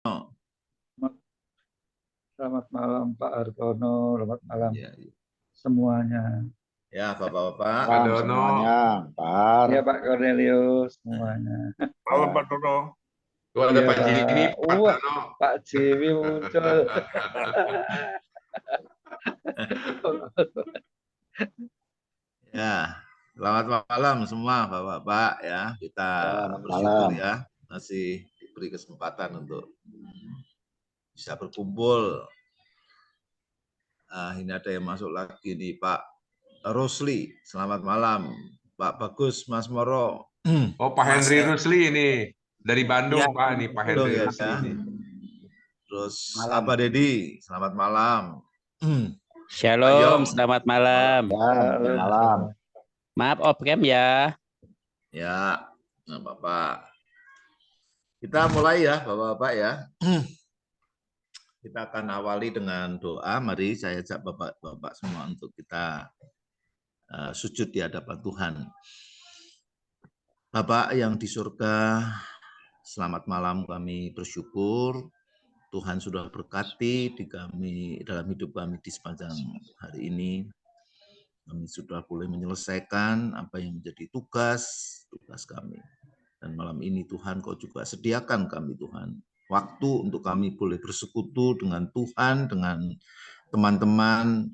Oh, Selamat malam Pak Hartono, selamat malam ya, semuanya. ya Bapak-Bapak. Pak Dono. Semuanya, Pak. Iya Pak Cornelius semuanya. Malam Pak Dono. Tuh ada Iya Pak Jimmy, Pak. Pak Wah, Dono. Pak Jimmy muncul. Ya, selamat malam semua Bapak-Bapak ya. Kita Selamat bersyukur malam. ya masih diberi kesempatan untuk bisa berkumpul. Ini ada yang masuk lagi nih Pak Rosli. Selamat malam. Pak Bagus, Mas Moro. Oh, Pak Mas Henry Rusli ini. Dari Bandung, Ya, Pak. Ini Pak Bandung Henry ya. Rusli ini. Terus Malam. Abah Dedi, selamat malam. Shalom, selamat malam. Ya, malam. Maaf off-cam ya. Ya, nggak apa-apa. Kita mulai ya, Bapak-Bapak ya. Kita akan awali dengan doa. Mari saya ajak Bapak-Bapak semua untuk kita sujud di hadapan Tuhan. Bapak yang di surga, selamat malam, kami bersyukur Tuhan sudah berkati di kami dalam hidup kami di sepanjang hari ini. Kami sudah boleh menyelesaikan apa yang menjadi tugas kami. Dan malam ini Tuhan, Kau juga sediakan kami Tuhan waktu untuk kami boleh bersekutu dengan Tuhan, dengan teman-teman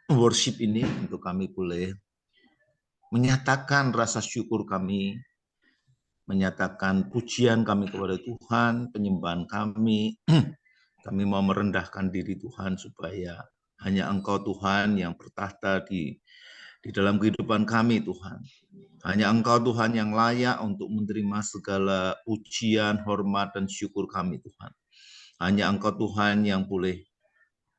worship ini, untuk kami boleh menyatakan rasa syukur kami, menyatakan pujian kami kepada Tuhan, penyembahan kami. Kami mau merendahkan diri Tuhan supaya hanya Engkau Tuhan yang bertahta di dalam kehidupan kami Tuhan. Hanya Engkau Tuhan yang layak untuk menerima segala pujian, hormat, dan syukur kami Tuhan. Hanya Engkau Tuhan yang boleh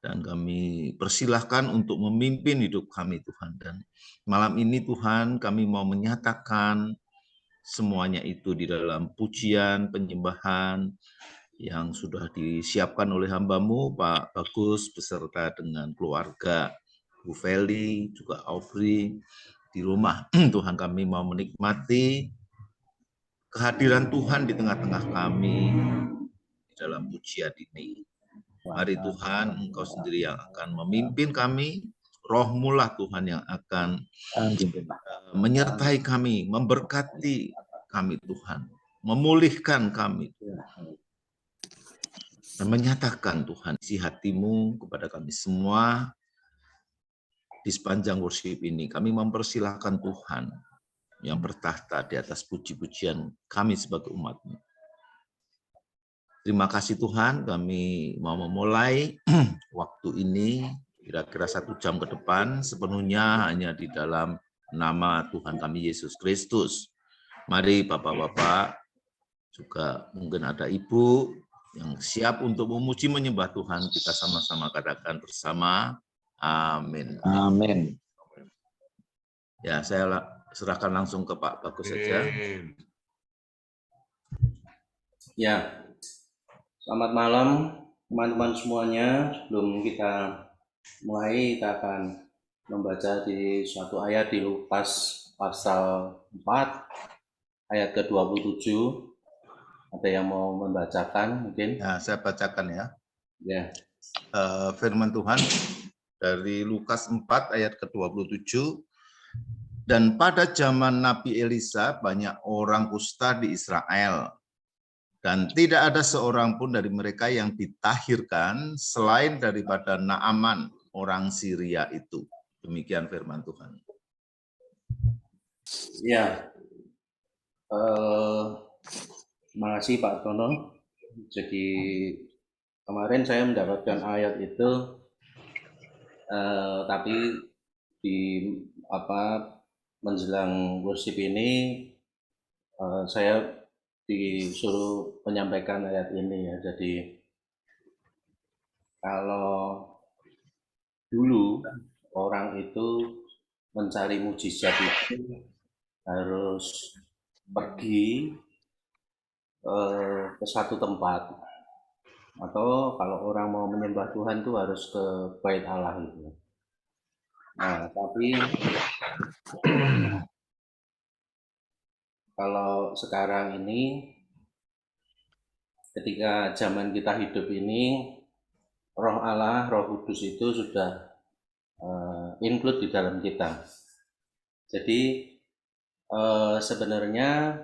dan kami persilahkan untuk memimpin hidup kami Tuhan. Dan malam ini Tuhan kami mau menyatakan semuanya itu di dalam pujian, penyembahan yang sudah disiapkan oleh hamba-Mu, Pak Bagus, beserta dengan keluarga, Bu Feli, juga Audrey, di rumah. Tuhan, kami mau menikmati kehadiran Tuhan di tengah-tengah kami di dalam pujian ini. Mari Tuhan, Engkau sendiri yang akan memimpin kami, Roh-Mu lah Tuhan yang akan menyertai kami, memberkati kami Tuhan, memulihkan kami dan menyatakan Tuhan isi hati-Mu kepada kami semua di sepanjang worship ini. Kami mempersilahkan Tuhan yang bertahta di atas puji-pujian kami sebagai umat-Mu. Terima kasih Tuhan, kami mau memulai waktu ini kira-kira 1 jam ke depan sepenuhnya hanya di dalam nama Tuhan kami Yesus Kristus. Mari Bapak-Bapak, juga mungkin ada Ibu yang siap untuk memuji menyembah Tuhan, kita sama-sama katakan bersama, amin. Amin. Ya, saya serahkan langsung ke Pak Bagus saja. Ya, selamat malam teman-teman semuanya. Sebelum kita mulai, kita akan membaca di suatu ayat di Lukas pasal 4 ayat ke-27. Ada yang mau membacakan mungkin? Ya, saya bacakan ya. Ya. Firman Tuhan dari Lukas 4 ayat ke-27. Dan pada zaman Nabi Elisa banyak orang kusta di Israel. Dan tidak ada seorang pun dari mereka yang ditahirkan selain daripada Naaman, orang Syria itu. Demikian firman Tuhan. Ya, terima kasih Pak Tono. Jadi kemarin saya mendapatkan ayat itu, tapi di menjelang worship ini saya disuruh menyampaikan ayat ini ya. Jadi kalau dulu orang itu mencari mujizat itu harus pergi ke satu tempat, atau kalau orang mau menyembah Tuhan itu harus ke Bait Allah itu. Nah, tapi kalau sekarang ini ketika zaman kita hidup ini, Roh Allah, Roh Kudus itu sudah include di dalam kita. Jadi sebenarnya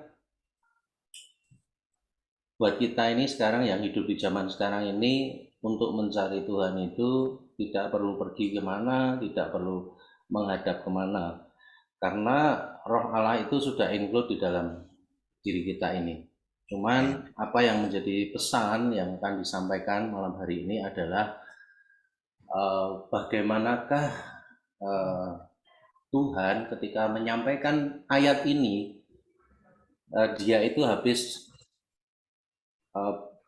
buat kita ini sekarang yang hidup di zaman sekarang ini, untuk mencari Tuhan itu tidak perlu pergi kemana, tidak perlu menghadap kemana, karena Roh Allah itu sudah include di dalam diri kita ini. Cuman apa yang menjadi pesan yang akan disampaikan malam hari ini adalah bagaimanakah Tuhan ketika menyampaikan ayat ini, dia itu habis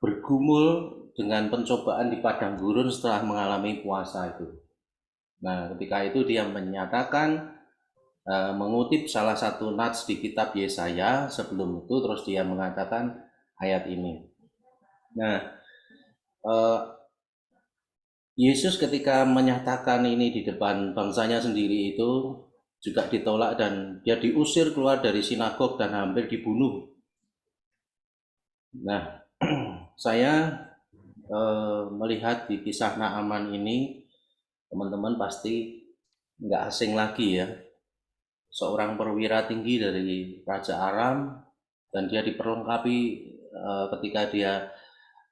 bergumul dengan pencobaan di padang gurun setelah mengalami puasa itu. Nah, ketika itu dia menyatakan, mengutip salah satu nats di kitab Yesaya sebelum itu, terus dia mengatakan ayat ini. Nah, Yesus ketika menyatakan ini di depan bangsanya sendiri itu juga ditolak dan dia diusir keluar dari sinagog dan hampir dibunuh. Nah, saya melihat di kisah Naaman ini, teman-teman pasti nggak asing lagi ya. Seorang perwira tinggi dari Raja Aram, dan dia diperlengkapi ketika dia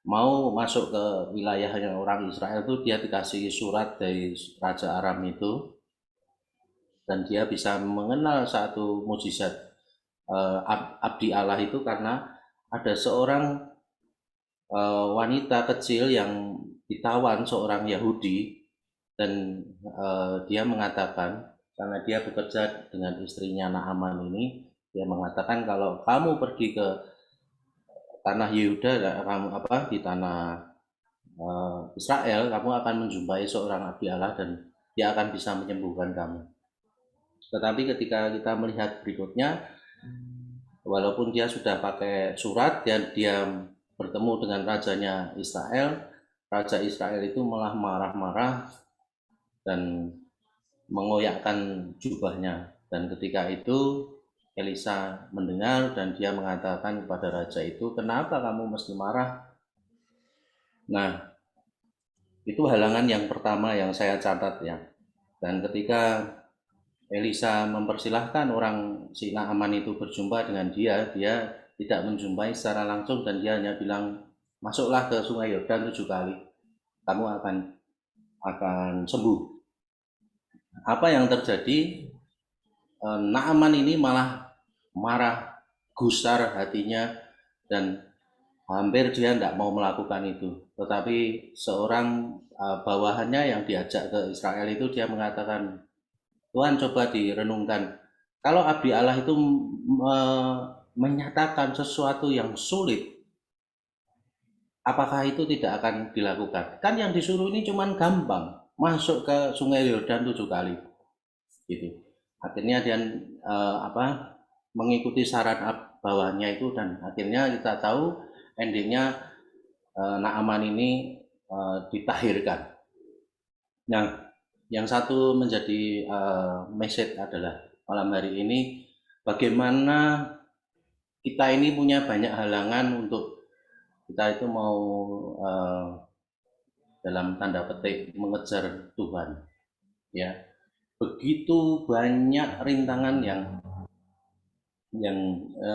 mau masuk ke wilayahnya orang Israel itu, dia dikasih surat dari Raja Aram itu, dan dia bisa mengenal satu mukjizat abdi Allah itu karena ada seorang wanita kecil yang ditawan seorang Yahudi, dan dia mengatakan, karena dia bekerja dengan istrinya Naaman ini, dia mengatakan kalau kamu pergi ke tanah Yehuda, di tanah Israel, kamu akan menjumpai seorang abdi Allah dan dia akan bisa menyembuhkan kamu. Tetapi ketika kita melihat berikutnya, walaupun dia sudah pakai surat dan dia bertemu dengan rajanya Israel, Raja Israel itu malah marah-marah dan mengoyakkan jubahnya. Dan ketika itu Elisa mendengar dan dia mengatakan kepada raja itu, kenapa kamu mesti marah? Nah, itu halangan yang pertama yang saya catat ya. Dan ketika Elisa mempersilahkan orang si Naaman itu berjumpa dengan dia tidak menjumpai secara langsung, dan dia hanya bilang, masuklah ke sungai Yordan 7 kali, kamu akan sembuh. Apa yang terjadi? Naaman ini malah marah, gusar hatinya, dan hampir dia tidak mau melakukan itu. Tetapi seorang bawahannya yang diajak ke Israel itu, dia mengatakan, Tuhan, coba direnungkan, kalau abdi Allah itu menyatakan sesuatu yang sulit, apakah itu tidak akan dilakukan? Kan yang disuruh ini cuma gampang, masuk ke sungai Yordan 7 kali gitu. Akhirnya dia mengikuti saran bawahnya itu, dan akhirnya kita tahu endingnya Naaman ini ditahirkan. Nah, yang satu menjadi message adalah malam hari ini, bagaimana kita ini punya banyak halangan untuk kita itu mau dalam tanda petik mengejar Tuhan ya. Begitu banyak rintangan yang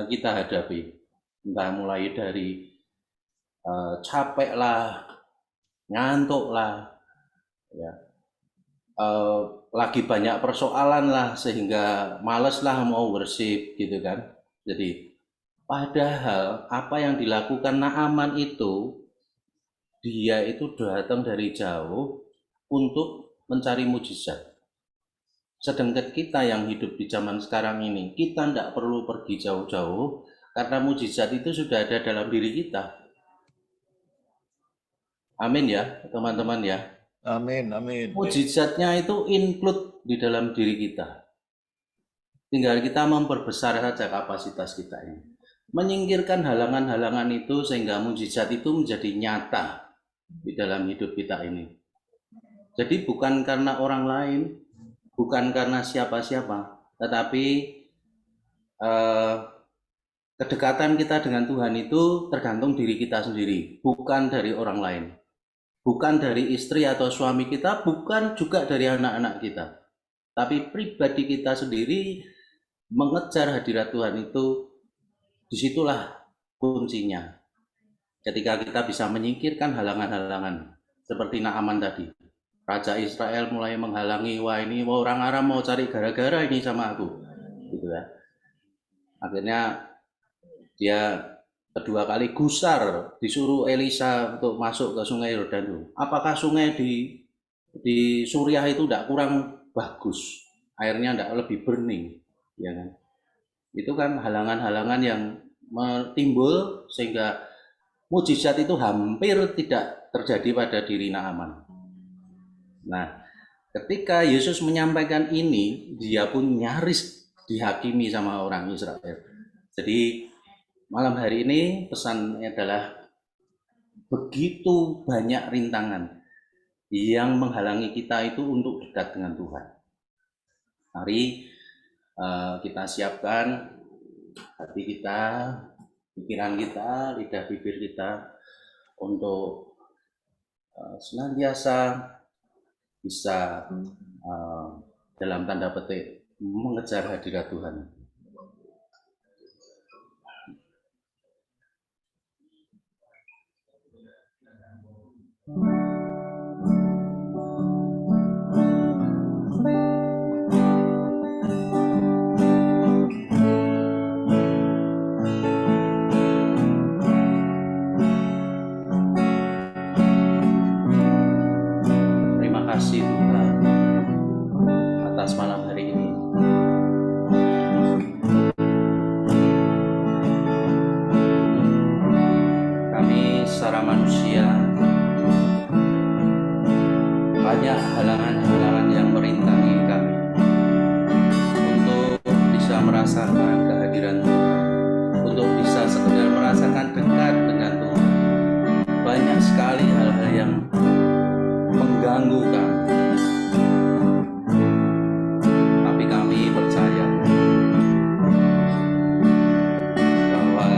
kita hadapi, entah mulai dari capek lah, ngantuk lah ya, lagi banyak persoalan lah sehingga males lah mau worship gitu kan. Jadi padahal apa yang dilakukan Naaman itu, dia itu datang dari jauh untuk mencari mujizat. Sedangkan kita yang hidup di zaman sekarang ini, kita tidak perlu pergi jauh-jauh karena mujizat itu sudah ada dalam diri kita. Amin ya teman-teman ya. Amin, amin. Mujizatnya itu include di dalam diri kita. Tinggal kita memperbesar saja kapasitas kita ini. Menyingkirkan halangan-halangan itu sehingga mujizat itu menjadi nyata di dalam hidup kita ini. Jadi bukan karena orang lain, bukan karena siapa-siapa, tetapi kedekatan kita dengan Tuhan itu tergantung diri kita sendiri, bukan dari orang lain. Bukan dari istri atau suami kita, bukan juga dari anak-anak kita. Tapi pribadi kita sendiri mengejar hadirat Tuhan itu, disitulah kuncinya. Ketika kita bisa menyingkirkan halangan-halangan, seperti Naaman tadi. Raja Israel mulai menghalangi, wah ini orang Aram mau cari gara-gara ini sama aku. Gitu ya. Akhirnya dia kedua kali gusar, disuruh Elisa untuk masuk ke sungai Yordan. Apakah sungai di Suriah itu tidak kurang bagus? Airnya tidak lebih bening, ya kan? Itu kan halangan-halangan yang timbul sehingga mujizat itu hampir tidak terjadi pada diri Naaman. Nah, ketika Yesus menyampaikan ini, dia pun nyaris dihakimi sama orang Israel. Jadi malam hari ini pesannya adalah begitu banyak rintangan yang menghalangi kita itu untuk dekat dengan Tuhan. Mari kita siapkan hati kita, pikiran kita, lidah bibir kita untuk senantiasa bisa dalam tanda petik mengejar hadirat Tuhan. Terima kasih Tuhan atas malam hari ini. Kami secara manusia banyak halangan-halangan yang merintangi kami untuk bisa merasakan kehadiran Tuhan, untuk bisa sekedar merasakan dekat dengan Tuhan. Banyak sekali hal-hal yang mengganggu kami. Tapi kami percaya bahwa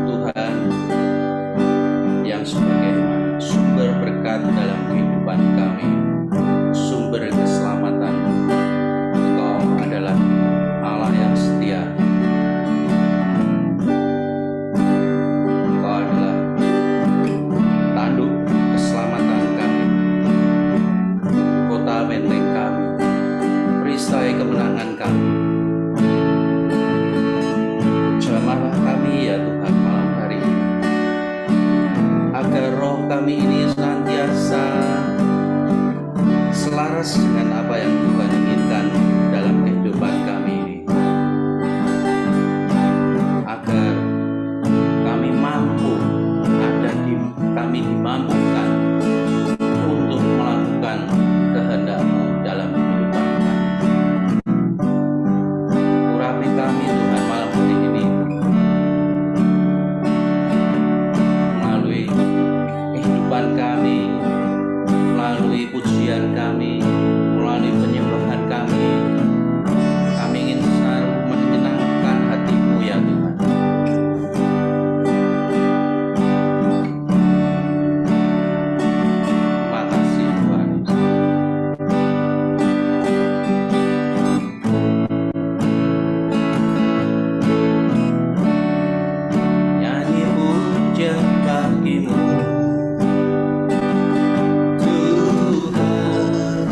Tuhan yang sebagai sumber berkat dalam kehidupan kami, sumber keselamatan, Engkau adalah Allah yang setia. Engkau adalah tanduk keselamatan kami, kota benteng kami, perisai kemenangan kami. Jamahlah kami ya Tuhan malam hari ini, agar roh kami ini senantiasa selaras dengan apa yang Tuhan inginkan dalam kehidupan kami ini, agar kami mampu kami dimampukan untuk melakukan kehendak-Mu dalam kehidupan kami. Urapi kami Tuhan malam hari ini melalui kehidupan kami, melalui pujian kami, melalui penyembahan kami. Kami ingin selalu menyenangkan hati-Mu ya Tuhan. Terima kasih Tuhan Yesus. Nyanyi puja bagi-Mu Tuhan.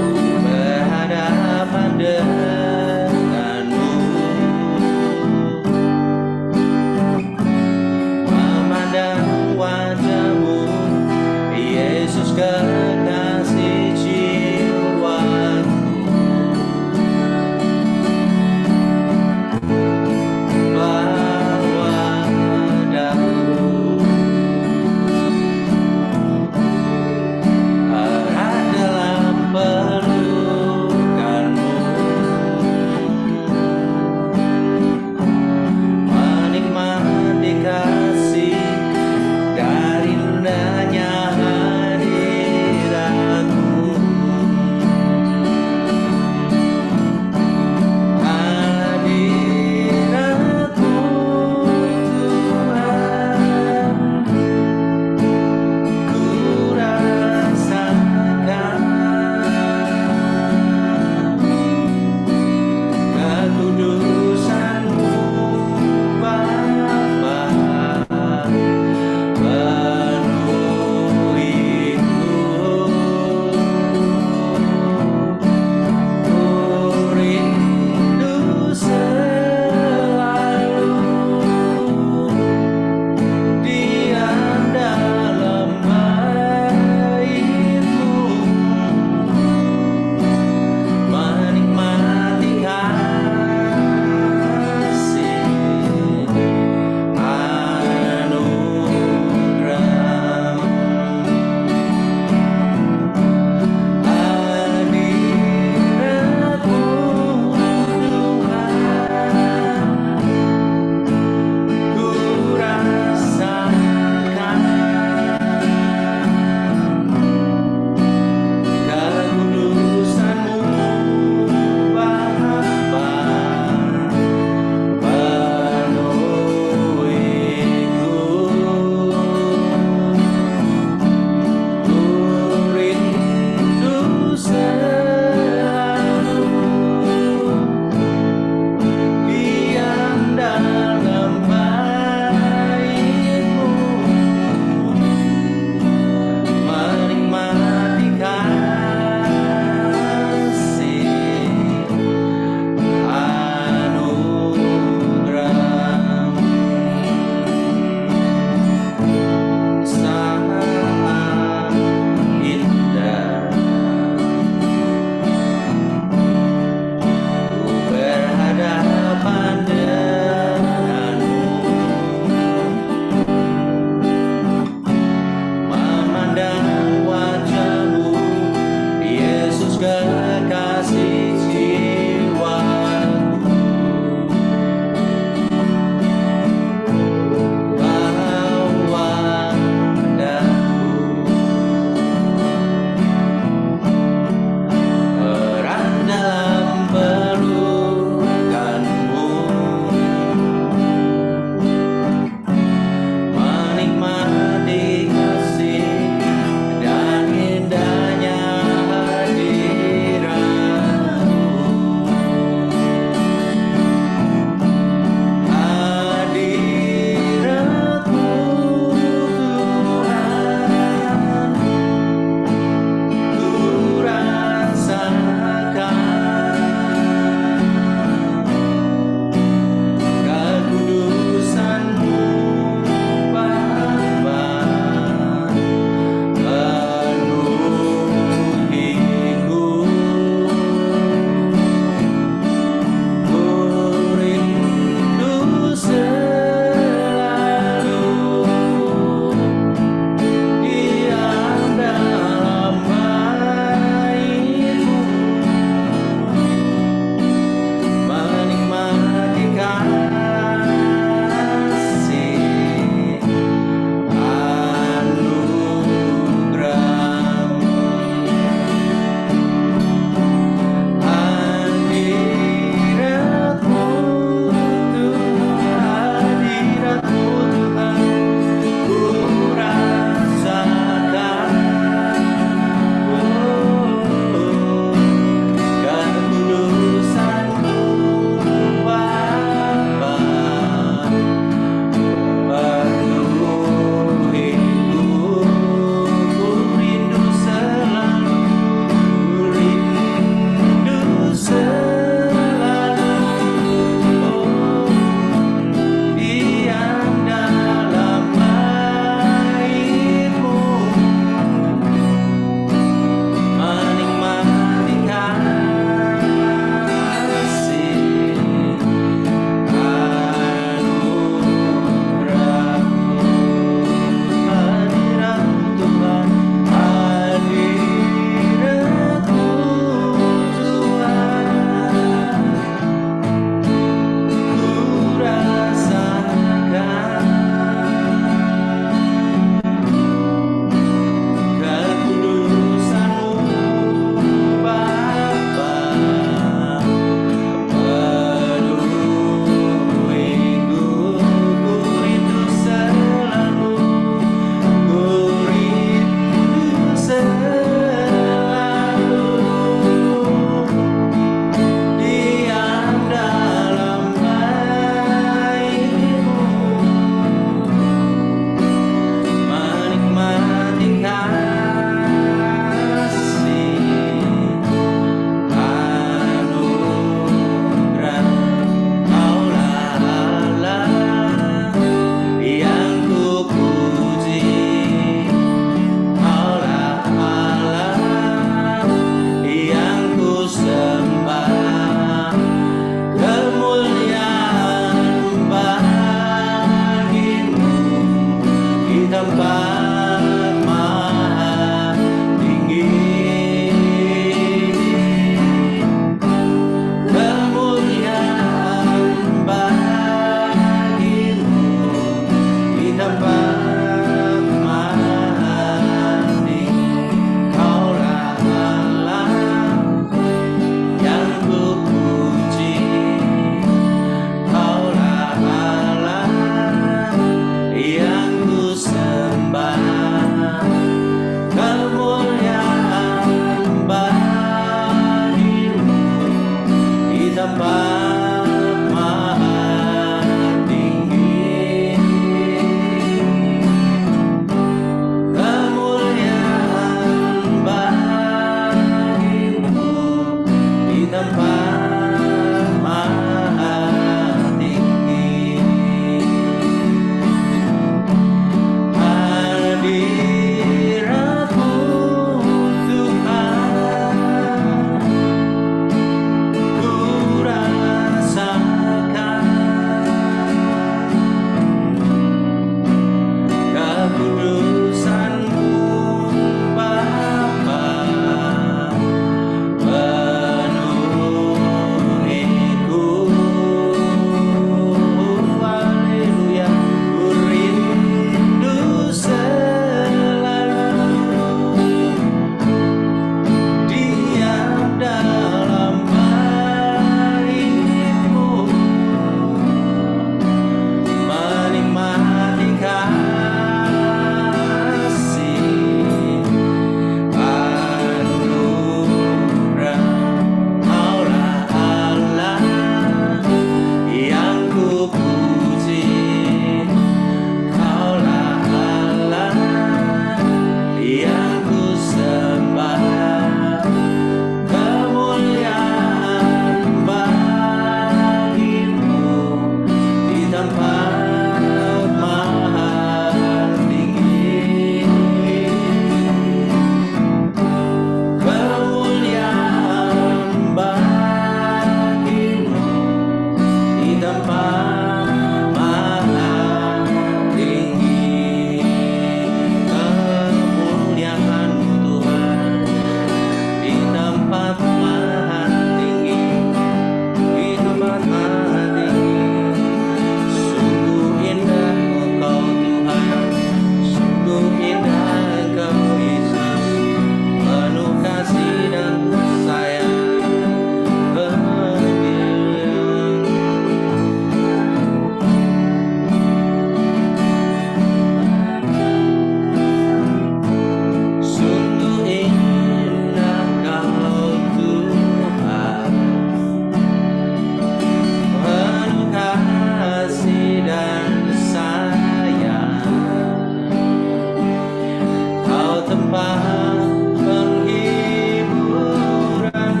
tempat penghiburan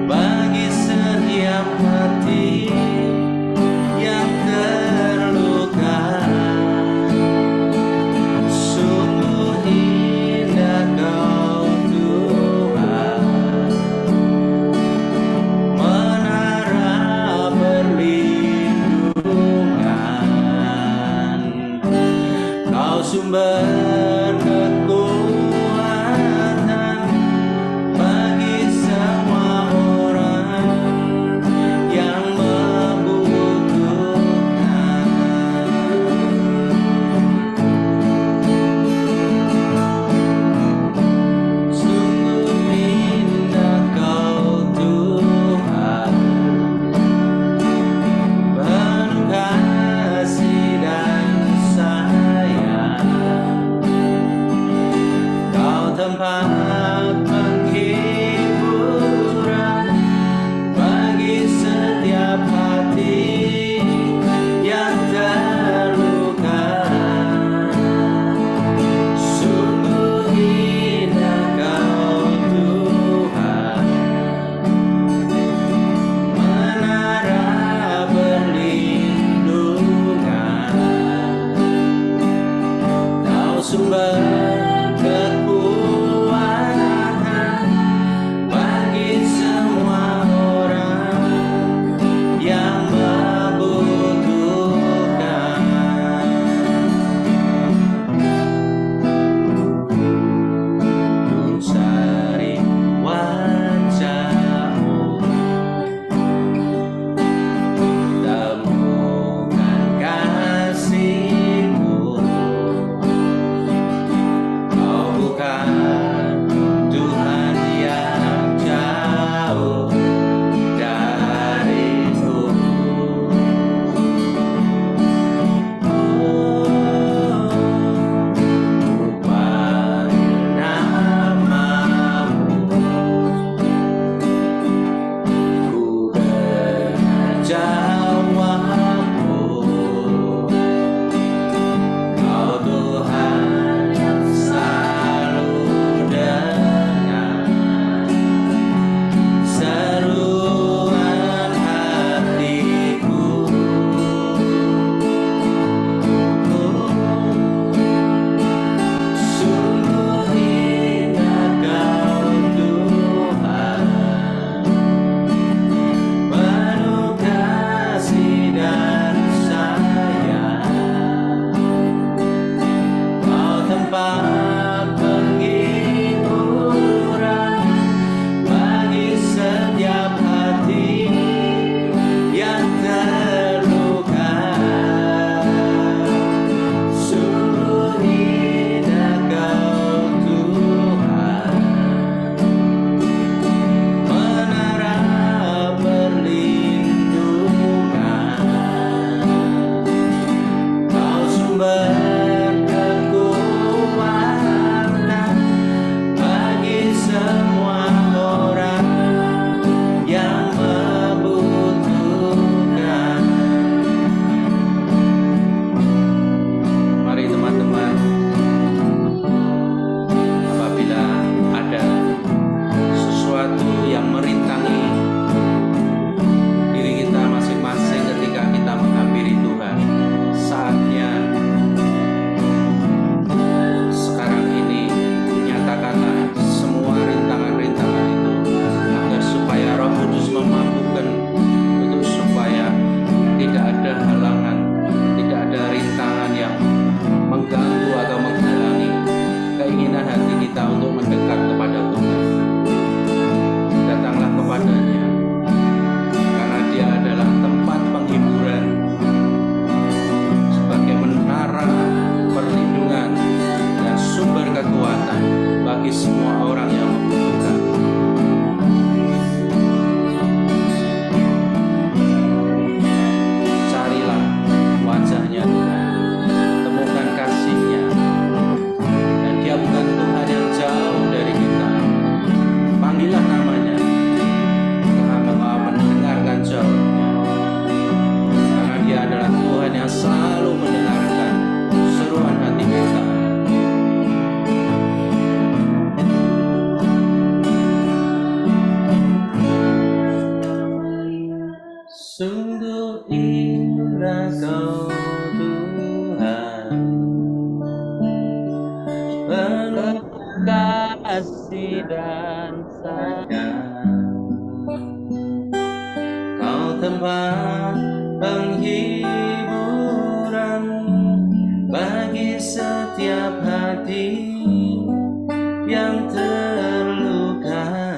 bagi setiap hati yang terluka. Sungguh indah Kau Tuhan, menara perlindungan. Kau sumber kekuatan bagi semua orang yang membutuhkan. Sungguh indah Kau Tuhan, penuh kasih dan sayang. Kau tempat penghiburan bagi setiap hati yang terluka. Sungguh indah Kau Tuhan, menara perlindungan. Kau sumber kekuatan bagi semua orang yang membutuhkan. Mencari wajah-Mu, temukan kasih-Mu, penuh kasih dan sayang. Kau tempat penghiburan bagi setiap hati yang terluka.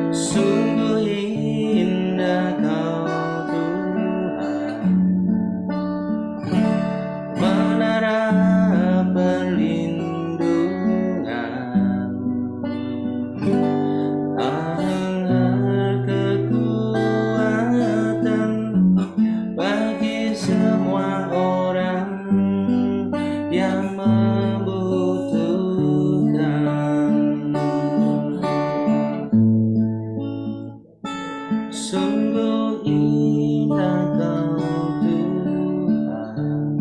Sungguh indah Kau Tuhan, menara perlindungan, anger kekuatan bagi semua orang yang membutuhkan. Sungguh indah Kau Tuhan,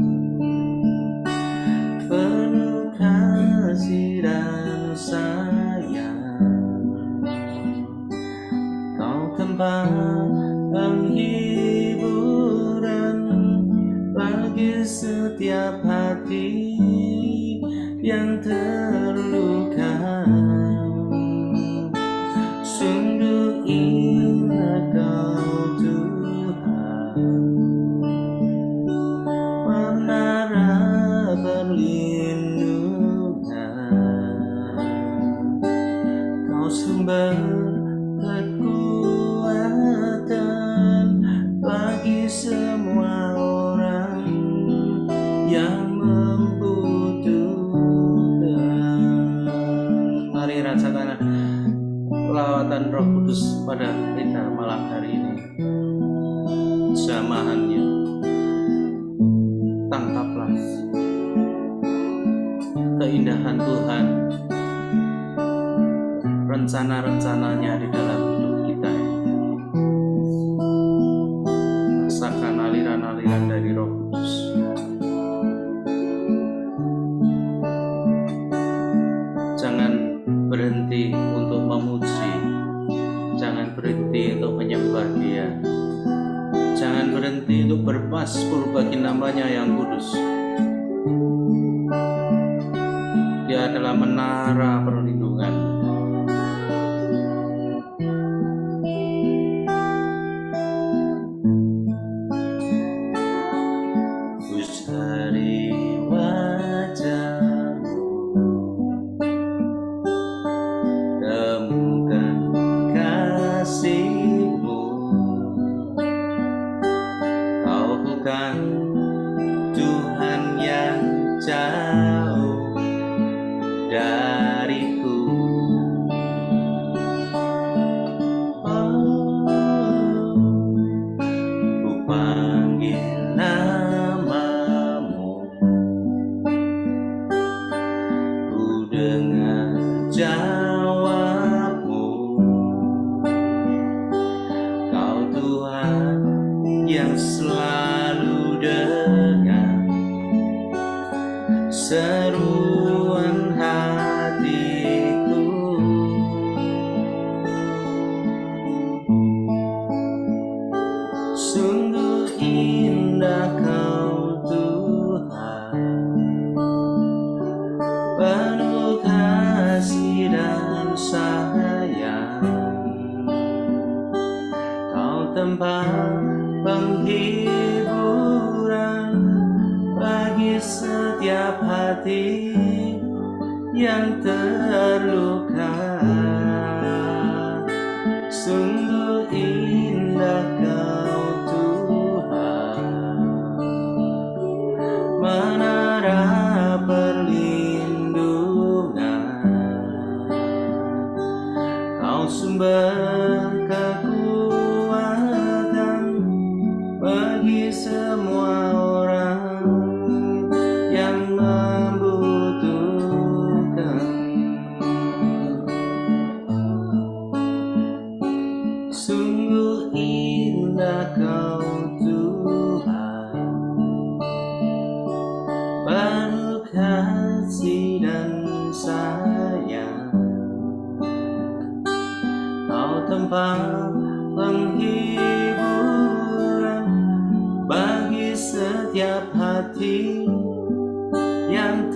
penuh kasih dan sayang. Kau tempat penghiburan bagi setiap hati yang terluka. Sungguh indah Kau Tuhan, menara perlindungan. Kau sumber kekuatan bagi semua orang yang membutuhkan. Mari rasakan lawatan Roh Kudus pada kita malam hari ini. Jamahannya, tangkaplah keindahan Tuhan, rencana-rencananya di dalam hidup kita. Rasakan aliran-aliran dari Roh Kudus. Jangan berhenti untuk memuji, jangan berhenti untuk menyembah Dia, jangan berhenti untuk bermasmur bagi namanya yang kudus. Dia adalah menara perlindungan. Ku cari wajah-Mu, temukan kasih-Mu. Kau bukan Tuhan yang jauh dariku. Ku panggil nama-Mu, ku dengar jawab-Mu. Kau Tuhan yang selalu dengar seruan hatiku. Sungguh indah Kau Tuhan, penuh kasih dan sayang. Kau tempat penghiburan bagi setiap hati yang terluka. Sungguh indah Kau Tuhan, menara perlindungan. Kau sumber kekuatan bagi semua orang yang membutuhkan. Sungguh indah Kau Tuhan, penuh kasih dan sayang. Kau tempat penghiburan bagi setiap hati yang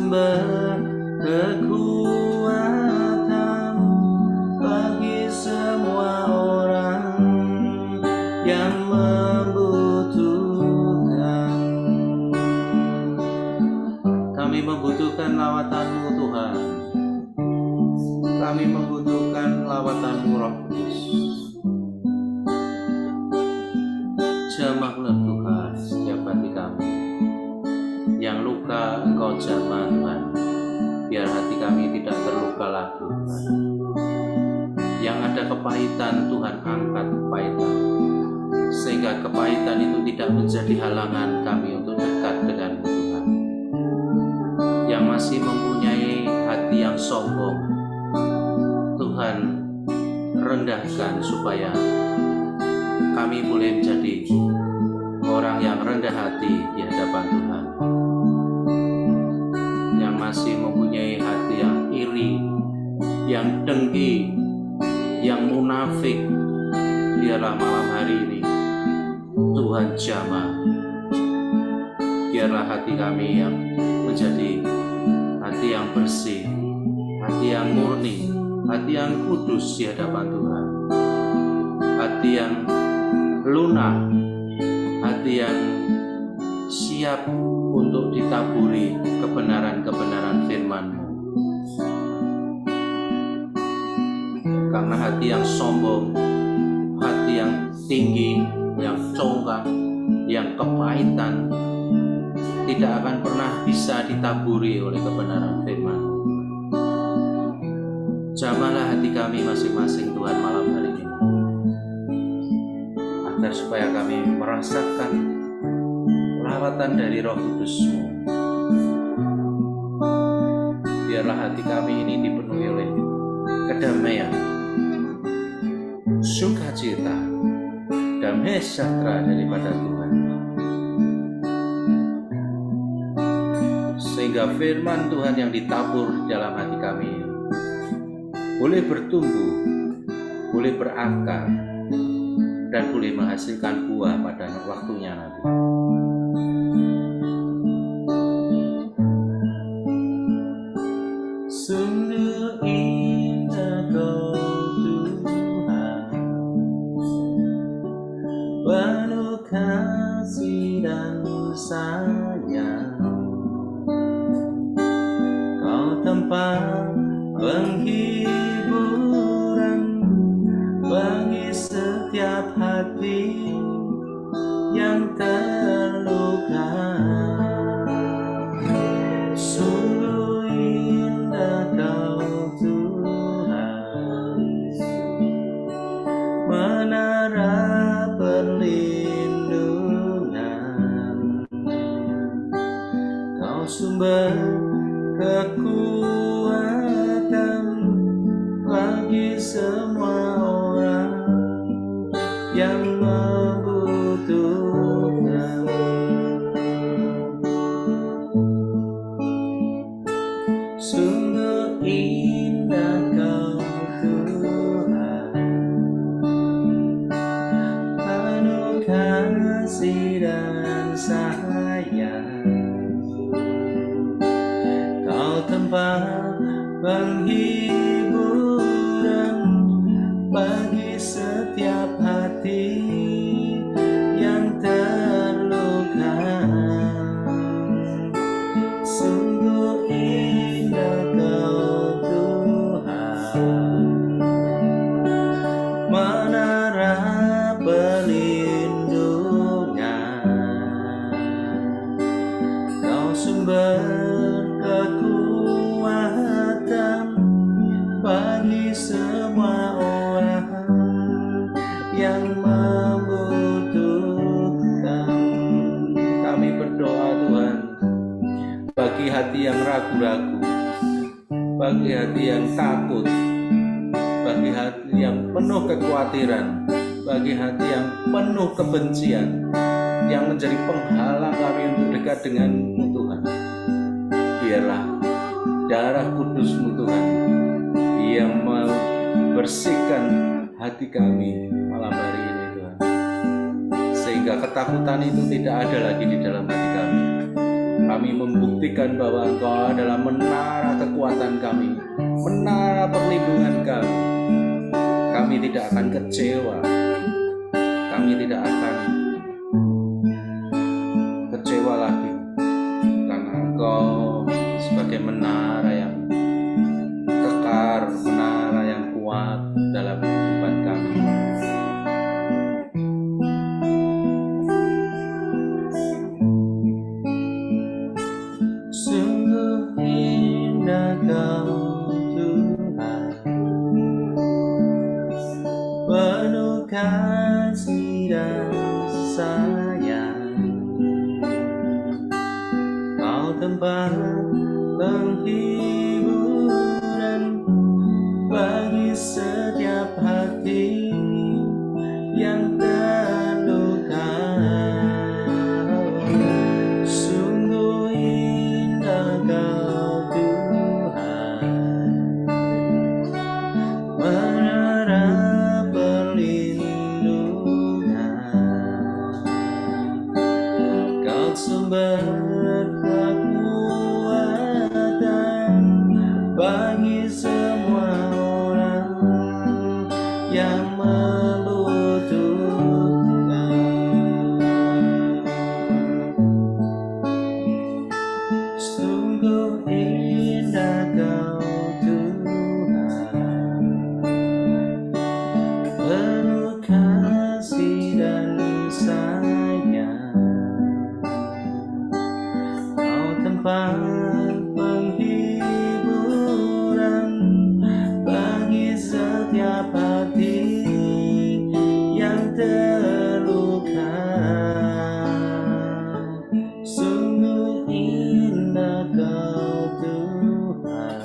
sumber kekuatan bagi semua orang yang membutuhkan. Kami membutuhkan lawatan-Mu Tuhan. Kami membutuhkan lawatan-Mu Roh Kudus. Jamahlah Tuhan setiap hati kami. Yang luka Engkau jamah Tuhan, biar hati kami tidak terluka lagi Tuhan. Yang ada kepahitan Tuhan, angkat kepahitan, sehingga kepahitan itu tidak menjadi halangan kami untuk dekat dengan-Mu Tuhan. Yang masih mempunyai hati yang sombong, Tuhan rendahkan supaya kami boleh menjadi orang yang rendah hati di hadapan Tuhan. Yang masih mempunyai hati yang iri, yang dengki, yang munafik, biarlah malam hari ini Tuhan jamah. Biarlah hati kami yang menjadi hati yang bersih, hati yang murni, hati yang kudus di hadapan Tuhan, hati yang lunak, hati yang siap untuk ditaburi kebenaran-kebenaran firman-Mu. Karena hati yang sombong, hati yang tinggi, yang congkak, yang kepahitan tidak akan pernah bisa ditaburi oleh kebenaran firman-Mu. Jamahlah hati kami masing-masing Tuhan malam hari ini, agar supaya kami merasakan lawatan dari Roh Kudus-Mu. Biarlah hati kami ini dipenuhi oleh kedamaian, sukacita, damai sejahtera daripada Tuhan, sehingga firman Tuhan yang ditabur di dalam hati kami boleh bertumbuh, boleh berakar, dan boleh menghasilkan buah pada waktunya nanti. Sungguh indah Kau Tuhan, penuh kasih dan sayang. Kau tempat penghiburan bagi setiap hati yang terluka. Sungguh indah Kau Tuhan, menara perlindungan. Kau sumber kekuatan bagi semua orang yang membutuhkan. Sungguh indah Kau Tuhan, penuh kasih dan sayang. Kau tempat penghiburan bagi setiap hati yang terluka. Sungguh indah Kau Tuhan, menara perlindungan. Kau sumber kekuatan bagi semua orang yang membutuhkan. Kami berdoa Tuhan, bagi hati yang ragu-ragu, bagi hati yang takut, bagi hati yang penuh kekhawatiran, bagi hati yang penuh kebencian, yang menjadi penghalang kami untuk dekat dengan-Mu Tuhan. Biarlah darah kudus-Mu Tuhan yang membersihkan hati kami malam hari ini Tuhan, sehingga ketakutan itu tidak ada lagi di dalam hati kami. Kami membuktikan bahwa Engkau adalah menara kekuatan kami, menara perlindungan kami. Kami tidak akan kecewa. Kami tidak akan kecewa lagi, karena Engkau sebagai menara yang kekar, menara yang kuat dalam kehidupan kami. Sungguh indah Kau Tuhan, penuh kasih dan sayang. Kau tempat penghiburan bagi setiap hati yang terluka. Sungguh indah Kau Tuhan, menara perlindungan. Kau sumber kekuatan bagi semua orang yang membutuhkan. Sungguh indah Kau Tuhan, penuh kasih dan sayang. Kau tempat penghiburan bagi setiap hati yang terluka. Sungguh indah Kau Tuhan,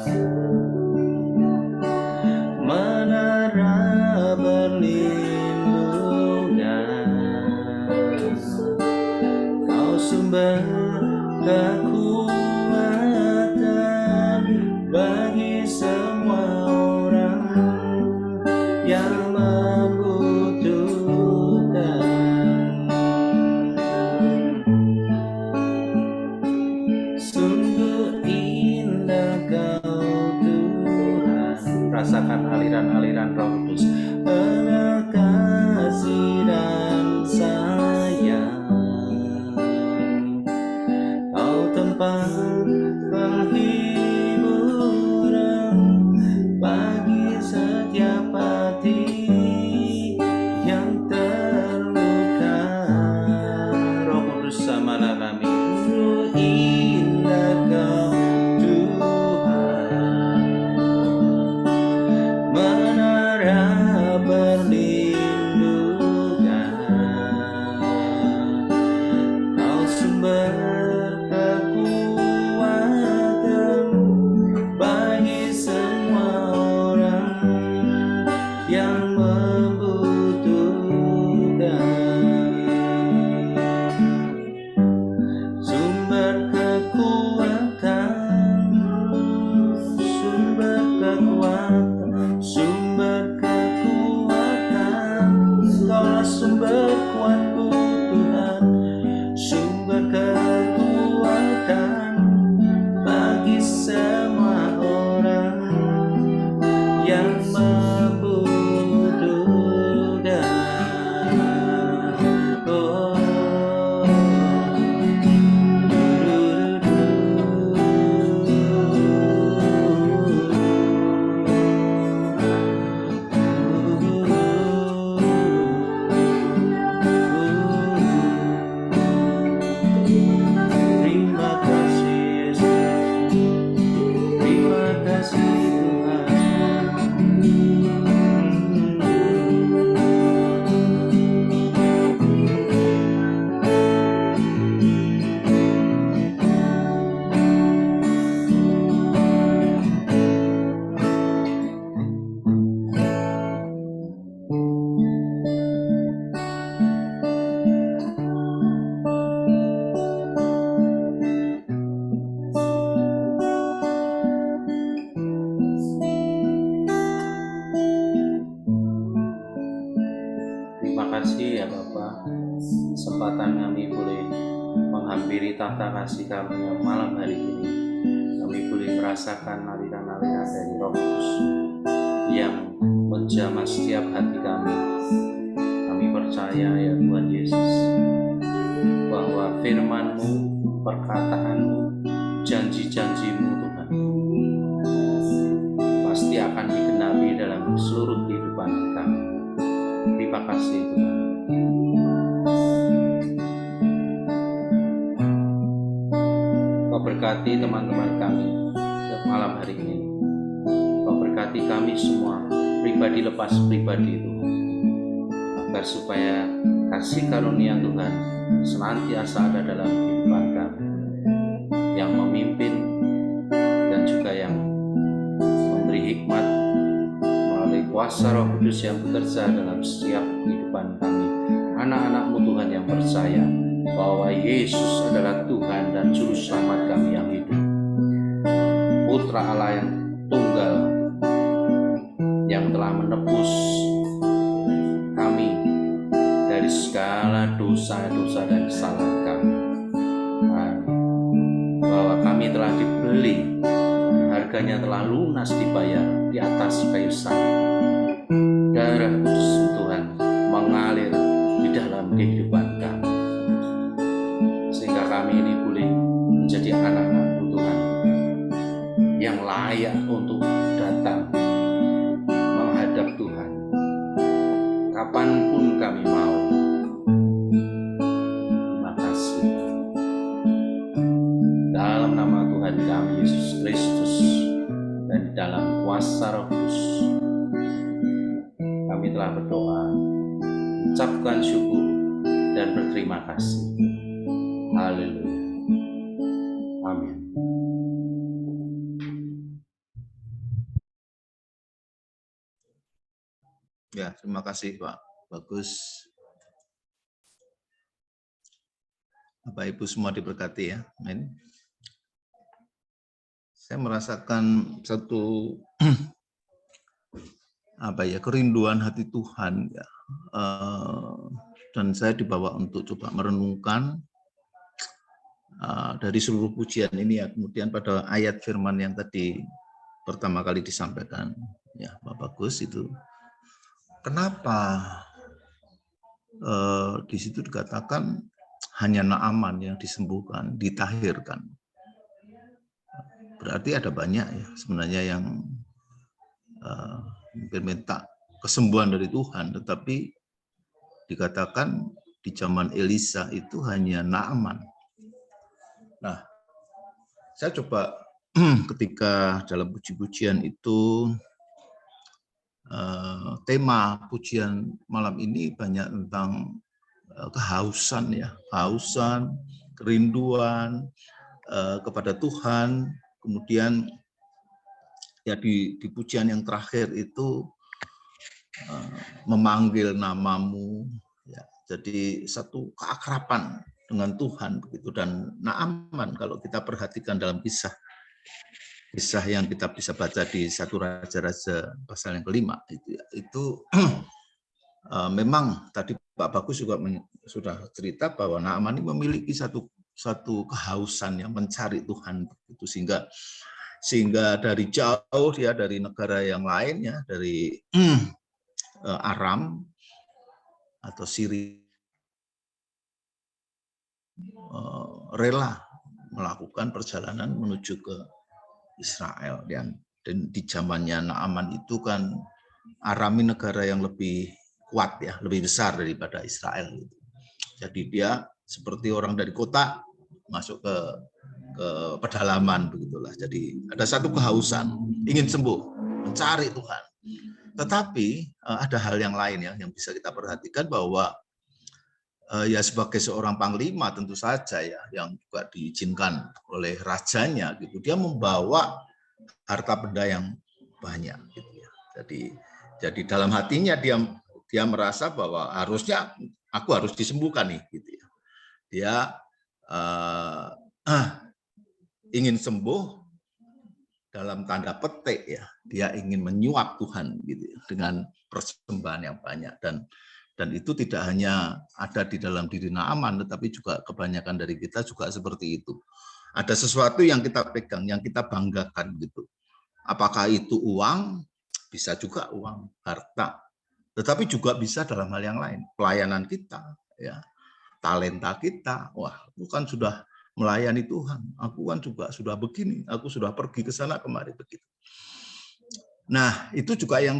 menara perlindungan. Kau sumber kekuatan bagi semua orang yang membutuhkan. Sungguh indah Kau Tuhan. Rasakan aliran-aliran Roh Kudus, penuh kasih dan sayang. Kau tempat penghiburan bagi setiap hati yang terluka. Roh Kudus samalah kami. Sungguh indah Kau Tuhan, menara perlindungan. Kau sumber kekuatan bagi semua orang yang membutuhkan. menghadiri tahta kasih kami yang malam hari ini, kami boleh merasakan aliran-aliran dari Roh Kudus yang menjamah setiap hati kami. Kami percaya ya Tuhan Yesus, bahwa firman-Mu, perkataan-Mu, janji-janji-Mu Tuhan, pasti akan digenapi dalam seluruh kehidupan kami. Terima kasih Tuhan. Kau berkati teman-teman kami malam hari ini. Kau berkati kami semua, pribadi lepas pribadi Tuhan, agar supaya kasih karunia Tuhan senantiasa ada dalam kehidupan kami, yang memimpin dan juga yang memberi hikmat melalui kuasa Roh Kudus yang bekerja dalam setiap kehidupan kami, anak-anak-Mu Tuhan yang percaya bahwa Yesus adalah Tuhan dan Juru Selamat kami yang hidup, Putra Allah yang tunggal, yang telah menebus kami dari segala dosa-dosa dan kesalahan kami, dan bahwa kami telah dibeli, harganya telah lunas dibayar di atas kayu salib. Darah kudus Tuhan mengalir di dalam kehidupan kami, sehingga kami ini boleh menjadi anak-anak Tuhan yang layak untuk datang menghadap Tuhan kapanpun kami mau. Terima kasih. Dalam nama Tuhan kami Yesus Kristus dan dalam kuasa Roh Kudus, kami telah berdoa, mengucapkan syukur dan berterima kasih. Haleluya. Amin. Ya, terima kasih Pak. Bagus. Bapak Ibu semua diberkati ya. Amin. Saya merasakan satu kerinduan hati Tuhan ya. Dan saya dibawa untuk coba merenungkan dari seluruh pujian ini ya, kemudian pada ayat firman yang tadi pertama kali disampaikan ya Pak Bagus itu, kenapa di situ dikatakan hanya Naaman yang disembuhkan, ditahirkan. Berarti ada banyak ya sebenarnya yang mungkin minta kesembuhan dari Tuhan, tetapi dikatakan di zaman Elisa itu hanya Naaman. Nah, saya coba ketika dalam puji-pujian itu, tema pujian malam ini banyak tentang kehausan ya, kehausan, kerinduan kepada Tuhan. Kemudian ya di pujian yang terakhir itu memanggil namamu ya, jadi satu keakraban dengan Tuhan begitu. Dan Naaman kalau kita perhatikan dalam kisah yang kita bisa baca di 1 Raja-Raja pasal yang kelima itu memang tadi Pak Bagus juga sudah cerita bahwa Naaman ini memiliki satu kehausan yang mencari Tuhan begitu, sehingga dari jauh dia dari negara yang lain ya, dari Aram atau Syria, rela melakukan perjalanan menuju ke Israel. Dan di zamannya Naaman itu kan Aram ini negara yang lebih kuat ya, lebih besar daripada Israel. Jadi dia seperti orang dari kota masuk ke pedalaman begitulah. Jadi ada satu kehausan, ingin sembuh, mencari Tuhan. Tetapi ada hal yang lain ya yang bisa kita perhatikan, bahwa ya sebagai seorang panglima tentu saja ya, yang juga diizinkan oleh rajanya gitu, dia membawa harta benda yang banyak gitu ya. Jadi dalam hatinya dia merasa bahwa harusnya aku harus disembuhkan nih gitu ya. Dia ingin sembuh dalam tanda petik ya, dia ingin menyuap Tuhan gitu ya, dengan persembahan yang banyak. Dan Dan itu tidak hanya ada di dalam diri Naaman, tetapi juga kebanyakan dari kita juga seperti itu. Ada sesuatu yang kita pegang, yang kita banggakan gitu. Apakah itu uang? Bisa juga uang, harta. Tetapi juga bisa dalam hal yang lain, pelayanan kita, ya, talenta kita. Wah, aku kan sudah melayani Tuhan. Aku kan juga sudah begini. Aku sudah pergi ke sana kemari begitu. Nah, itu juga yang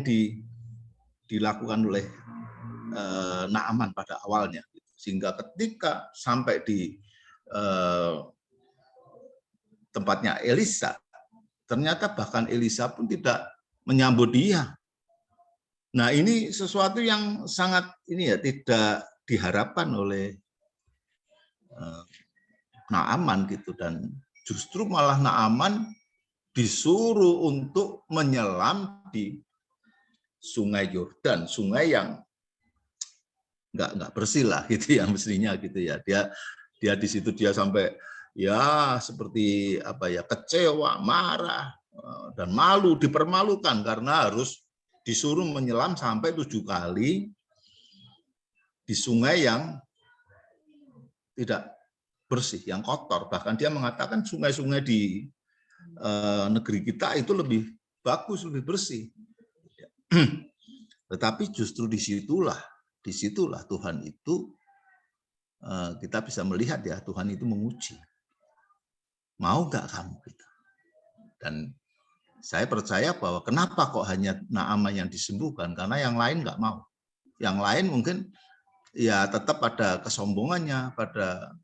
dilakukan oleh Naaman pada awalnya, sehingga ketika sampai di tempatnya Elisa, ternyata bahkan Elisa pun tidak menyambut dia. Nah, ini sesuatu yang sangat tidak diharapkan oleh Naaman gitu, dan justru malah Naaman disuruh untuk menyelam di Sungai Yordan, sungai yang nggak bersih lah gitu ya mestinya gitu ya. Dia di situ dia sampai ya seperti kecewa, marah dan malu, dipermalukan karena harus disuruh menyelam sampai 7 kali di sungai yang tidak bersih, yang kotor. Bahkan dia mengatakan sungai-sungai di negeri kita itu lebih bagus, lebih bersih. Tetapi justru disitulah Tuhan itu, kita bisa melihat ya, Tuhan itu menguji. Mau nggak kamu gitu? Dan saya percaya bahwa kenapa kok hanya Naaman yang disembuhkan, karena yang lain nggak mau. Yang lain mungkin ya tetap pada kesombongannya, pada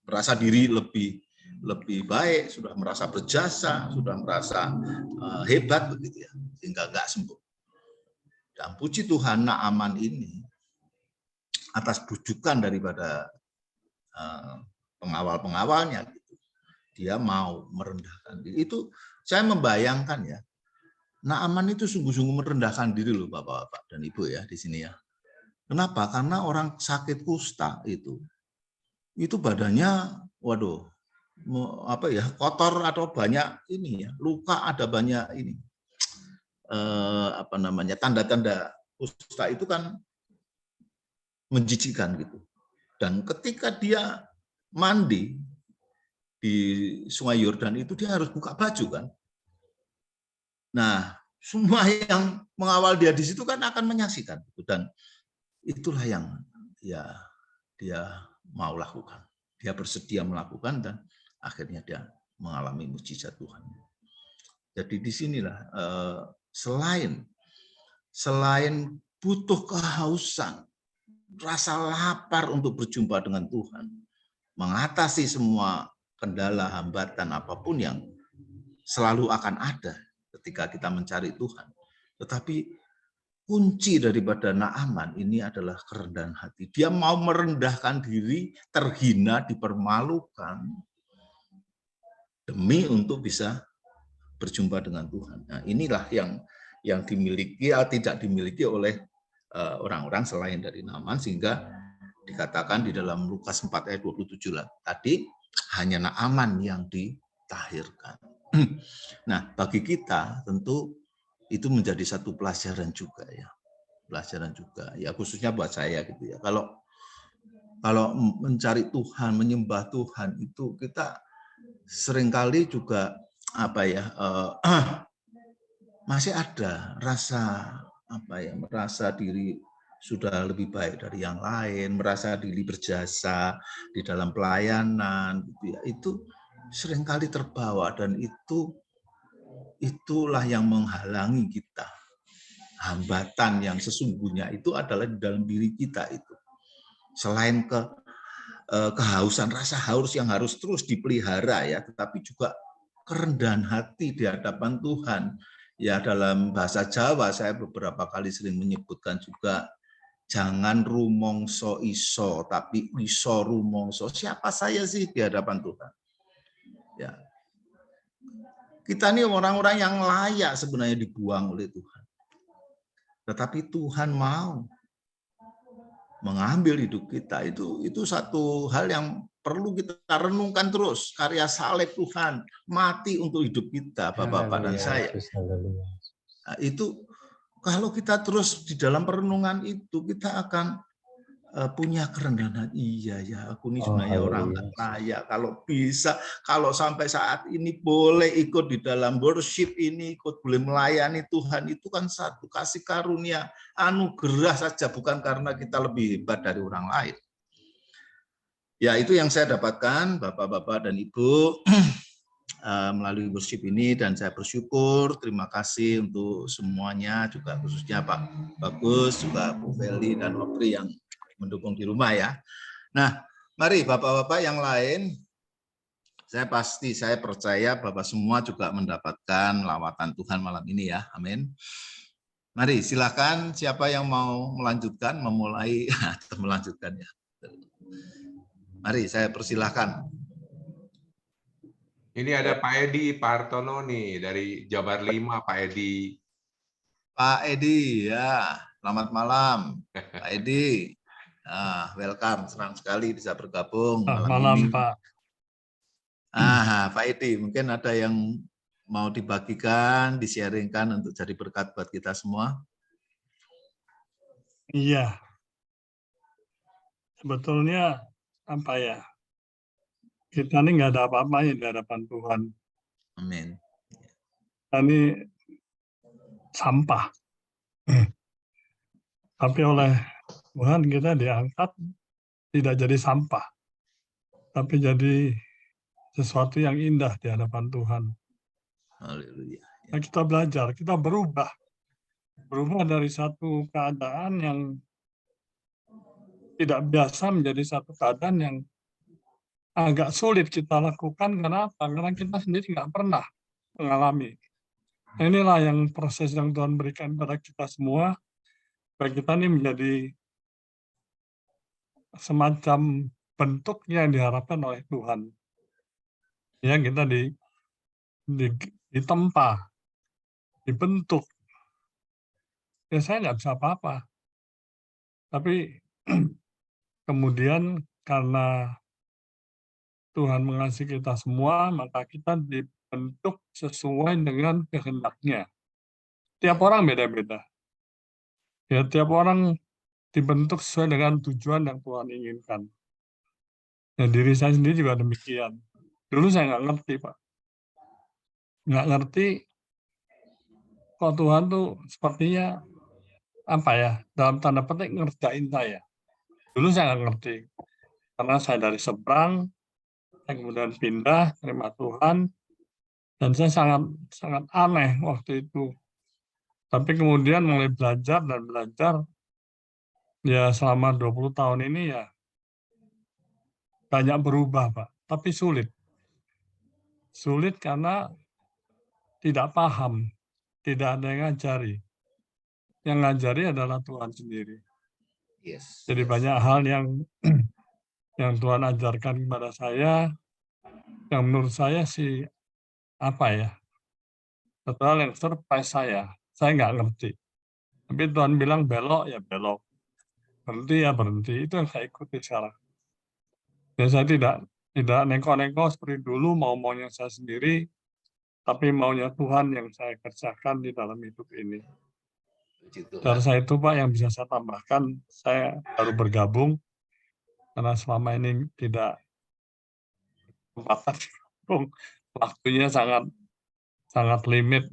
merasa diri lebih baik, sudah merasa berjasa, sudah merasa hebat begitu ya, sehingga nggak sembuh. Dan puji Tuhan, Naaman ini atas bujukan daripada pengawal-pengawalnya, gitu, dia mau merendahkan diri. Itu saya membayangkan ya, Naaman itu sungguh-sungguh merendahkan diri loh Bapak-bapak dan Ibu ya di sini ya. Kenapa? Karena orang sakit kusta itu badannya, waduh, kotor atau banyak ini ya, luka, ada banyak ini. Tanda-tanda kusta itu kan menjijikkan gitu. Dan ketika dia mandi di Sungai Yordan itu dia harus buka baju kan. Nah, semua yang mengawal dia di situ kan akan menyaksikan gitu. Dan itulah yang ya dia mau lakukan. Dia bersedia melakukan dan akhirnya dia mengalami mukjizat Tuhan. Jadi disinilah selain butuh kehausan, rasa lapar untuk berjumpa dengan Tuhan, mengatasi semua kendala, hambatan apapun yang selalu akan ada ketika kita mencari Tuhan. Tetapi kunci daripada Naaman ini adalah kerendahan hati. Dia mau merendahkan diri, terhina, dipermalukan demi untuk bisa berjumpa dengan Tuhan. Nah, inilah yang dimiliki atau tidak dimiliki oleh orang-orang selain dari Naaman, sehingga dikatakan di dalam Lukas 4 ayat 27 tadi hanya Naaman yang ditahirkan. Nah, bagi kita tentu itu menjadi satu pelajaran juga ya. Pelajaran juga ya, khususnya buat saya gitu ya. Kalau mencari Tuhan, menyembah Tuhan itu kita seringkali juga masih ada rasa merasa diri sudah lebih baik dari yang lain, merasa diri berjasa di dalam pelayanan gitu ya. Itu seringkali terbawa, dan itulah yang menghalangi kita. Hambatan yang sesungguhnya itu adalah di dalam diri kita itu. Selain kehausan, rasa haus yang harus terus dipelihara ya, tetapi juga kerendahan hati di hadapan Tuhan. Ya, dalam bahasa Jawa saya beberapa kali sering menyebutkan juga, jangan rumongso iso, tapi iso rumongso. Siapa saya sih di hadapan Tuhan? Ya. Kita ini orang-orang yang layak sebenarnya dibuang oleh Tuhan. Tetapi Tuhan mau mengambil hidup kita. Itu satu hal yang perlu kita renungkan terus. Karya salib Tuhan mati untuk hidup kita, Bapak-bapak dan saya. Nah, itu Kalau kita terus di dalam perenungan itu, kita akan punya kerendahan. Iya ya, aku ini sebenarnya orang nggak layak. Kalau bisa, kalau sampai saat ini boleh ikut di dalam worship ini, ikut boleh melayani Tuhan, itu kan satu kasih karunia, anugerah saja, bukan karena kita lebih hebat dari orang lain. Ya, itu yang saya dapatkan, Bapak-bapak dan Ibu, melalui worship ini, dan saya bersyukur, terima kasih untuk semuanya, juga khususnya Pak Bagus, juga Bu Feli dan Opri yang mendukung di rumah ya. Nah, mari Bapak-bapak yang lain, saya percaya Bapak semua juga mendapatkan lawatan Tuhan malam ini ya, amin. Mari silakan siapa yang mau melanjutkan, memulai atau melanjutkannya. Mari saya persilahkan. Ini ada Pak Edi, Pak Hartono nih dari Jabar 5, Pak Edi. Pak Edi, ya, selamat malam. Pak Edi, welcome, senang sekali bisa bergabung malam ini. Pak. Pak Edi, mungkin ada yang mau dibagikan, di-sharingkan untuk jadi berkat buat kita semua? Iya. Sebetulnya apa ya? Kita ini nggak ada apa-apanya di hadapan Tuhan. Amin. Kita ini sampah. Tapi oleh Tuhan kita diangkat tidak jadi sampah, tapi jadi sesuatu yang indah di hadapan Tuhan. Haleluya. Nah, kita belajar, kita berubah dari satu keadaan yang tidak biasa menjadi satu keadaan yang agak sulit kita lakukan. Kenapa? Karena kita sendiri nggak pernah mengalami. Inilah yang proses yang Tuhan berikan pada kita semua, supaya kita ini menjadi semacam bentuknya yang diharapkan oleh Tuhan. Ya, kita ditempa, dibentuk. Ya, saya nggak bisa apa-apa. Tapi kemudian karena Tuhan mengasihi kita semua, maka kita dibentuk sesuai dengan kehendaknya. Tiap orang beda-beda. Ya, tiap orang dibentuk sesuai dengan tujuan yang Tuhan inginkan. Dan diri saya sendiri juga demikian. Dulu saya nggak ngerti, Pak. Nggak ngerti kok Tuhan tuh sepertinya apa ya, dalam tanda petik ngerjain saya. Dulu saya nggak ngerti. Karena saya dari seberang, saya kemudian pindah, terima Tuhan, dan saya sangat aneh waktu itu. Tapi kemudian mulai belajar dan belajar, ya selama 20 tahun ini ya banyak berubah, Pak. Tapi sulit. Sulit karena tidak paham, tidak ada yang ngajari. Yang ngajari adalah Tuhan sendiri. Yes. Jadi banyak hal yang Tuhan ajarkan kepada saya, yang menurut saya sih apa ya, satu hal yang surprise saya nggak ngerti. Tapi Tuhan bilang belok ya belok, berhenti ya berhenti, itu yang saya ikuti sekarang. Dan saya tidak neko-neko seperti dulu mau-maunya saya sendiri, tapi maunya Tuhan yang saya kerjakan di dalam hidup ini. Dari saya itu Pak yang bisa saya tambahkan, saya baru bergabung karena selama ini tidak waktunya sangat limit.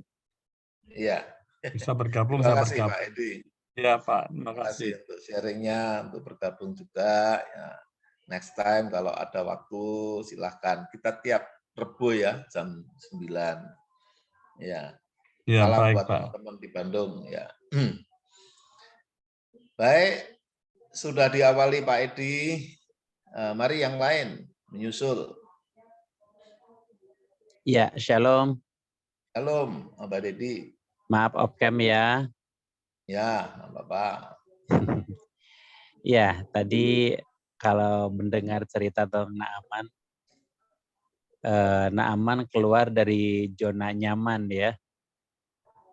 Iya. Bisa bergabung, Terima saya kasih bergabung. Pak Edi. Iya Pak, terima Terima kasih kasih. untuk sharingnya, untuk bergabung juga. Ya. Next time kalau ada waktu silahkan. Kita tiap Rebo ya jam 9. Ya. Ya, Salam baik, buat Pak. teman-teman di Bandung ya. Baik, sudah diawali Pak Edi. Mari yang lain menyusul. Ya, shalom. Shalom, Mbak Dedi. Maaf off-cam ya. Ya, Bapak. Ya, tadi kalau mendengar cerita tentang Naaman, Naaman keluar dari zona nyaman ya.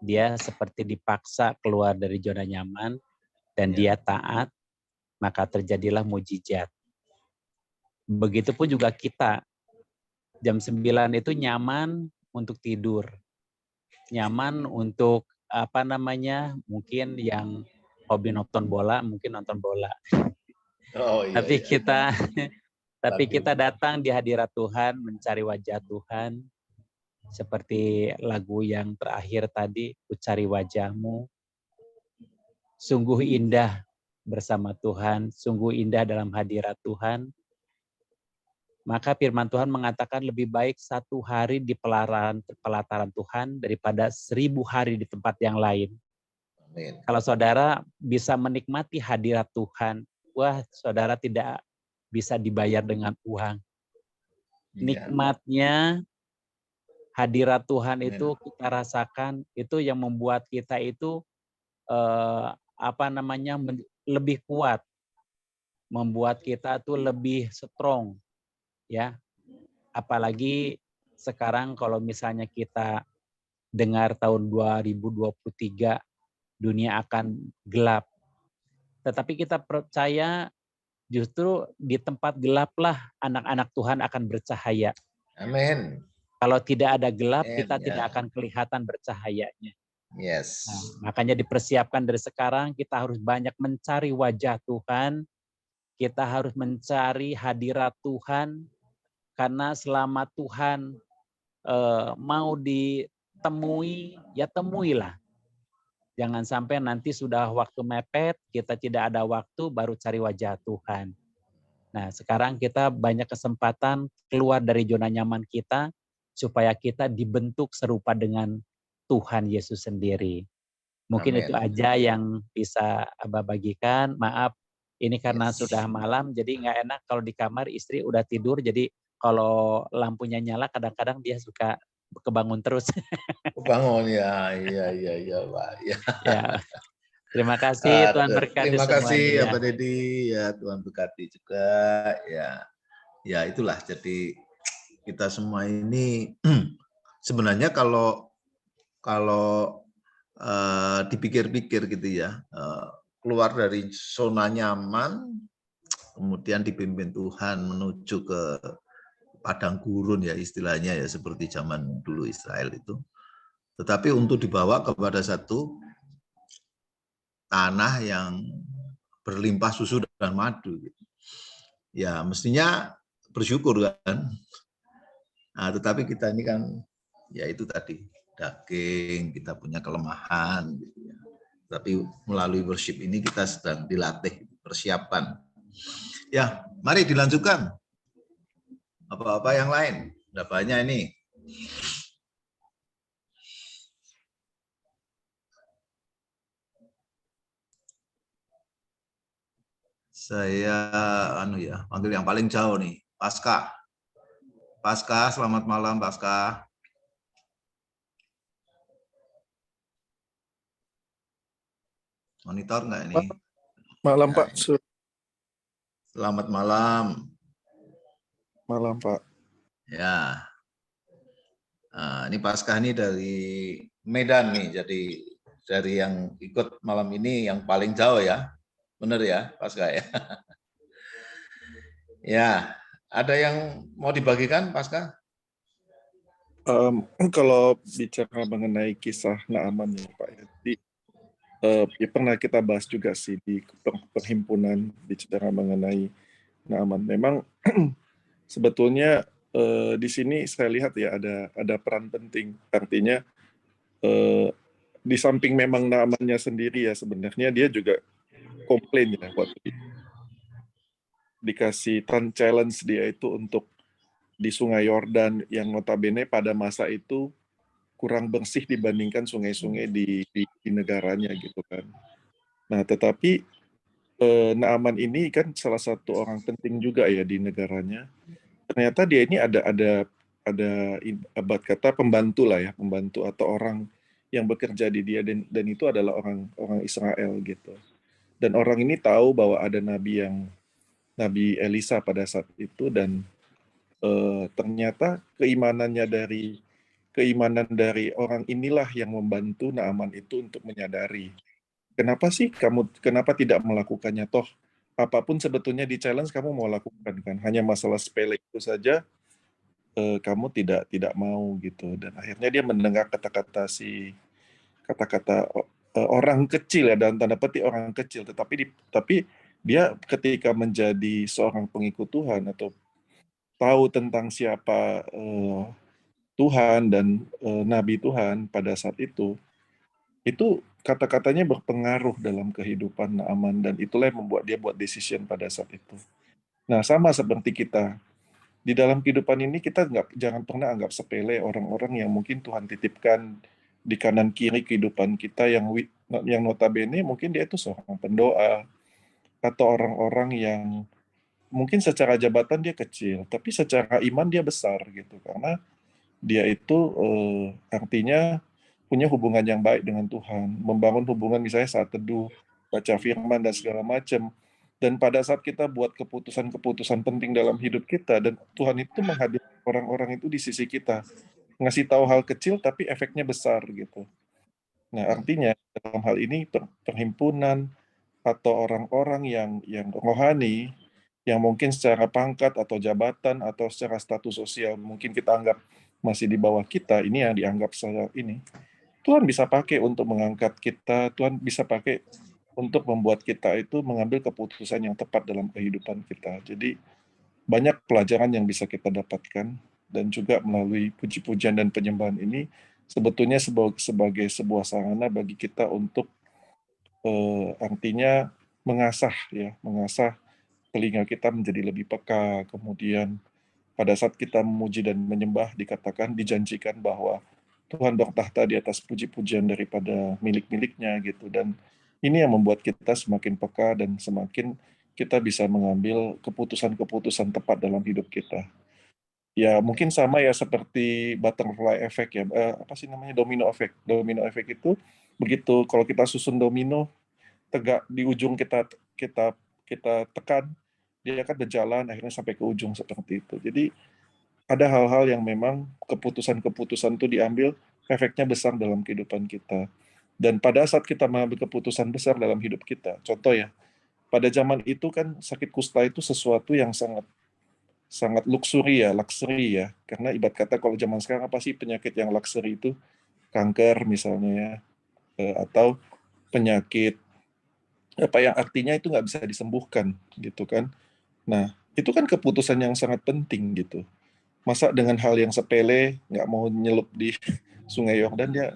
Dia seperti dipaksa keluar dari zona nyaman dan dia taat, maka terjadilah mujizat. Begitupun juga kita. Jam 9 itu nyaman untuk tidur. Nyaman untuk mungkin yang hobi nonton bola, mungkin nonton bola. Oh iya. Tapi kita Tapi kita datang di hadirat Tuhan, mencari wajah Tuhan. Seperti lagu yang terakhir tadi, Ku Cari Wajahmu. Sungguh indah bersama Tuhan, sungguh indah dalam hadirat Tuhan. Maka firman Tuhan mengatakan lebih baik 1 hari di pelataran Tuhan daripada 1000 hari di tempat yang lain. Amin. Kalau saudara bisa menikmati hadirat Tuhan, wah saudara tidak bisa dibayar dengan uang. Iya. Nikmatnya hadirat Tuhan Amin. itu kita rasakan, itu yang membuat kita itu lebih kuat, membuat kita tuh lebih strong, ya. Apalagi sekarang kalau misalnya kita dengar tahun 2023 dunia akan gelap, tetapi kita percaya justru di tempat gelaplah anak-anak Tuhan akan bercahaya. Amin. Kalau tidak ada gelap, Amin, kita ya. tidak akan kelihatan bercahayanya. Yes. Nah, makanya dipersiapkan dari sekarang, kita harus banyak mencari wajah Tuhan, kita harus mencari hadirat Tuhan, karena selama Tuhan mau ditemui, ya temuilah. Jangan sampai nanti sudah waktu mepet, kita tidak ada waktu, baru cari wajah Tuhan. Nah, sekarang kita banyak kesempatan keluar dari zona nyaman kita, supaya kita dibentuk serupa dengan Tuhan Yesus sendiri. Mungkin Amin. itu aja yang bisa Abah bagikan. Maaf, ini karena Yes. sudah malam, jadi nggak enak kalau di kamar istri udah tidur, jadi kalau lampunya nyala kadang-kadang dia suka kebangun terus. Bangun ya, iya Pak. Ya. Ya, terima kasih, Tuhan berkati Terima kasih semuanya. ya Pak Dedi, ya Tuhan berkati juga, ya itulah. Jadi kita semua ini sebenarnya kalau dipikir-pikir gitu ya, keluar dari zona nyaman, kemudian dipimpin Tuhan menuju ke padang gurun ya istilahnya ya, seperti zaman dulu Israel itu. Tetapi untuk dibawa kepada satu tanah yang berlimpah susu dan madu. Ya mestinya bersyukur kan. Nah, tetapi kita ini kan ya itu tadi, daging, kita punya kelemahan. Gitu ya. Tapi melalui worship ini kita sedang dilatih, persiapan. Ya, mari dilanjutkan. Apa-apa yang lain? Udah banyak ini. Saya panggil yang paling jauh nih, Pasca. Pasca, selamat malam Pasca. Monitor nggak ini? Malam Pak. Selamat malam. Malam Pak. Ya, ini Pasca ini dari Medan nih, jadi dari yang ikut malam ini yang paling jauh ya, bener ya Pasca ya. Ya, ada yang mau dibagikan Pasca? Kalau bicara mengenai kisah Naaman ya Pak, jadi pernah kita bahas juga sih di perhimpunan bicara mengenai Naaman. Memang sebetulnya di sini saya lihat ya ada peran penting. Artinya di samping memang Naamannya sendiri ya sebenarnya dia juga komplain ya waktu dikasih challenge dia itu untuk di Sungai Yordan yang notabene pada masa itu kurang bersih dibandingkan sungai-sungai di negaranya gitu kan. Nah, tetapi Naaman ini kan salah satu orang penting juga ya di negaranya. Ternyata dia ini ada abad kata pembantu lah ya, pembantu atau orang yang bekerja di dia dan itu adalah orang Israel gitu. Dan orang ini tahu bahwa ada Nabi Elisa pada saat itu dan ternyata keimanan dari orang inilah yang membantu Naaman itu untuk menyadari kenapa tidak melakukannya, toh apapun sebetulnya di challenge kamu mau lakukan kan, hanya masalah sepele itu saja kamu tidak mau gitu. Dan akhirnya dia mendengar kata-kata si kata-kata orang kecil ya, dalam tanda petik orang kecil, tapi dia ketika menjadi seorang pengikut Tuhan atau tahu tentang siapa Tuhan dan Nabi Tuhan pada saat itu kata-katanya berpengaruh dalam kehidupan Naaman, dan itulah yang membuat dia buat decision pada saat itu. Nah, sama seperti kita. Di dalam kehidupan ini kita jangan pernah anggap sepele orang-orang yang mungkin Tuhan titipkan di kanan kiri kehidupan kita yang notabene mungkin dia itu seorang pendoa, atau orang-orang yang mungkin secara jabatan dia kecil, tapi secara iman dia besar gitu, karena dia itu artinya punya hubungan yang baik dengan Tuhan, membangun hubungan misalnya saat teduh, baca firman dan segala macam. Dan pada saat kita buat keputusan-keputusan penting dalam hidup kita, dan Tuhan itu menghadirkan orang-orang itu di sisi kita, ngasih tahu hal kecil tapi efeknya besar gitu. Nah, artinya dalam hal ini perhimpunan atau orang-orang yang rohani, yang mungkin secara pangkat atau jabatan atau secara status sosial mungkin kita anggap masih di bawah kita, ini yang dianggap saya ini, Tuhan bisa pakai untuk mengangkat kita, Tuhan bisa pakai untuk membuat kita itu mengambil keputusan yang tepat dalam kehidupan kita. Jadi banyak pelajaran yang bisa kita dapatkan, dan juga melalui puji-pujian dan penyembahan ini sebetulnya sebagai sebuah sarana bagi kita untuk artinya mengasah telinga kita menjadi lebih peka. Kemudian pada saat kita memuji dan menyembah dijanjikan bahwa Tuhan bertahta di atas puji-pujian daripada milik-miliknya gitu, dan ini yang membuat kita semakin peka dan semakin kita bisa mengambil keputusan-keputusan tepat dalam hidup kita. Ya mungkin sama ya seperti butterfly effect ya, apa sih namanya, domino effect. Domino effect itu begitu kalau kita susun domino tegak di ujung kita tekan, dia akan berjalan akhirnya sampai ke ujung seperti itu. Jadi ada hal-hal yang memang keputusan-keputusan itu diambil, efeknya besar dalam kehidupan kita. Dan pada saat kita mengambil keputusan besar dalam hidup kita, contoh ya, pada zaman itu kan sakit kusta itu sesuatu yang sangat luxury ya, karena ibarat kata kalau zaman sekarang apa sih penyakit yang luxury itu, kanker misalnya ya, atau penyakit apa yang artinya itu nggak bisa disembuhkan gitu kan. Nah, itu kan keputusan yang sangat penting gitu. Masa dengan hal yang sepele, nggak mau nyelup di Sungai Yordan, dia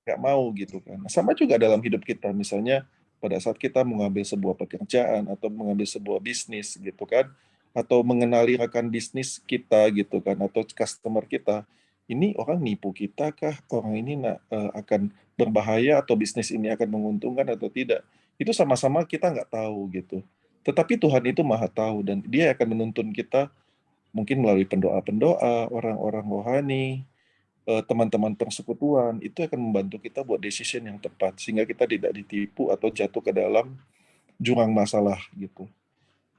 nggak mau gitu kan. Nah, sama juga dalam hidup kita, misalnya pada saat kita mengambil sebuah pekerjaan atau mengambil sebuah bisnis gitu kan, atau mengenali rekan bisnis kita gitu kan, atau customer kita, ini orang nipu kita kah, orang ini akan berbahaya atau bisnis ini akan menguntungkan atau tidak, itu sama-sama kita nggak tahu gitu. Tetapi Tuhan itu maha tahu, dan dia akan menuntun kita mungkin melalui pendoa-pendoa, orang-orang rohani, teman-teman persekutuan, itu akan membantu kita buat decision yang tepat, sehingga kita tidak ditipu atau jatuh ke dalam jurang masalah gitu.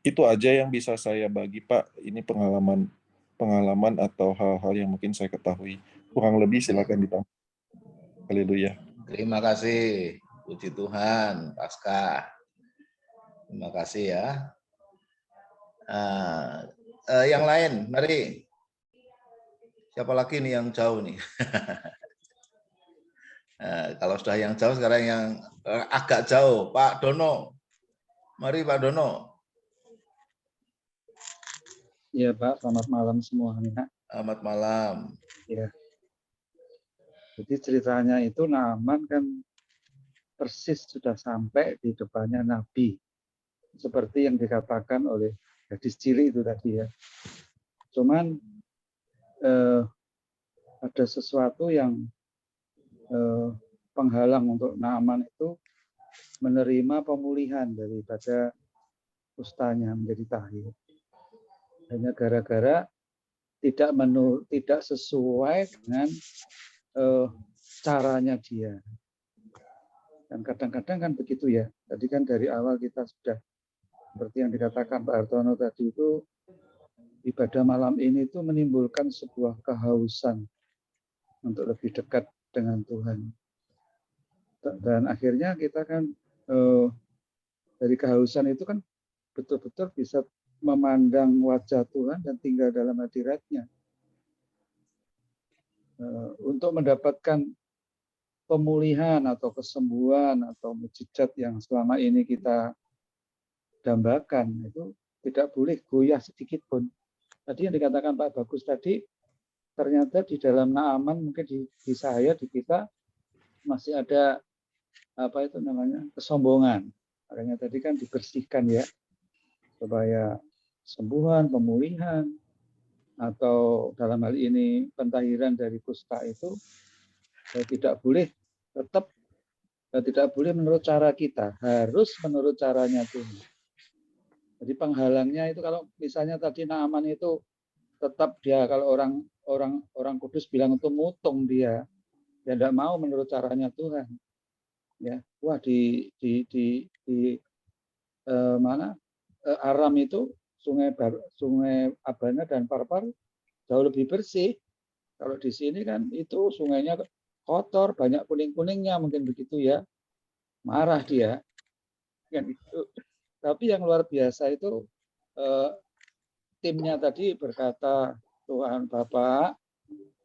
Itu aja yang bisa saya bagi, Pak. Ini pengalaman atau hal-hal yang mungkin saya ketahui. Kurang lebih silakan ditambah. Haleluya. Terima kasih. Puji Tuhan, Pasca. Terima kasih ya. Yang lain, mari. Siapa lagi nih yang jauh nih? Kalau sudah yang jauh, sekarang yang agak jauh. Pak Dono. Mari Pak Dono. Iya Pak, selamat malam semuanya. Selamat malam. Ya. Jadi ceritanya itu Naaman kan persis sudah sampai di depannya Nabi. Seperti yang dikatakan oleh gadis cilik itu tadi ya. Cuman ada sesuatu yang penghalang untuk Naaman itu menerima pemulihan daripada kustanya menjadi tahir. Hanya gara-gara tidak sesuai dengan caranya dia. Dan kadang-kadang kan begitu ya. Tadi kan dari awal kita sudah seperti yang dikatakan Pak Hartono tadi itu, ibadah malam ini itu menimbulkan sebuah kehausan untuk lebih dekat dengan Tuhan. Dan akhirnya kita kan dari kehausan itu kan betul-betul bisa memandang wajah Tuhan dan tinggal dalam hadiratnya. Untuk mendapatkan pemulihan atau kesembuhan atau mukjizat yang selama ini kita dambakan itu tidak boleh goyah sedikit pun. Tadi yang dikatakan Pak Bagus tadi, ternyata di dalam Naaman mungkin di saya, di kita masih ada apa itu namanya kesombongan. Makanya tadi kan dibersihkan ya, supaya kesembuhan, pemulihan, atau dalam hal ini pentahiran dari kusta itu tidak boleh tetap tidak boleh menurut cara kita, harus menurut caranya Tuhan. Jadi penghalangnya itu kalau misalnya tadi Naaman itu tetap dia kalau orang kudus bilang itu mutung dia tidak mau menurut caranya Tuhan. Ya, wah di mana Aram itu sungai Abana dan Parpar jauh lebih bersih. Kalau di sini kan itu sungainya kotor, banyak kuning-kuningnya mungkin begitu ya. Marah dia. Kan itu. Tapi yang luar biasa itu timnya tadi berkata, Tuhan Bapak,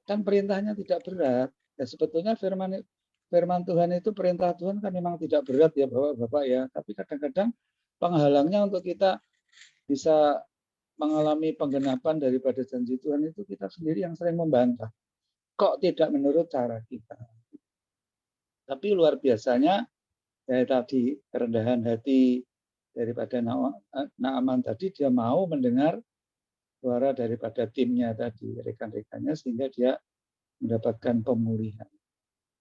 kan perintahnya tidak berat. Ya sebetulnya firman Tuhan itu perintah Tuhan kan memang tidak berat ya Bapak ya. Tapi kadang-kadang penghalangnya untuk kita bisa mengalami penggenapan daripada janji Tuhan itu kita sendiri yang sering membantah. Kok tidak menurut cara kita? Tapi luar biasanya ya tadi kerendahan hati daripada Naaman tadi, dia mau mendengar suara daripada timnya tadi, rekan-rekannya, sehingga dia mendapatkan pemulihan.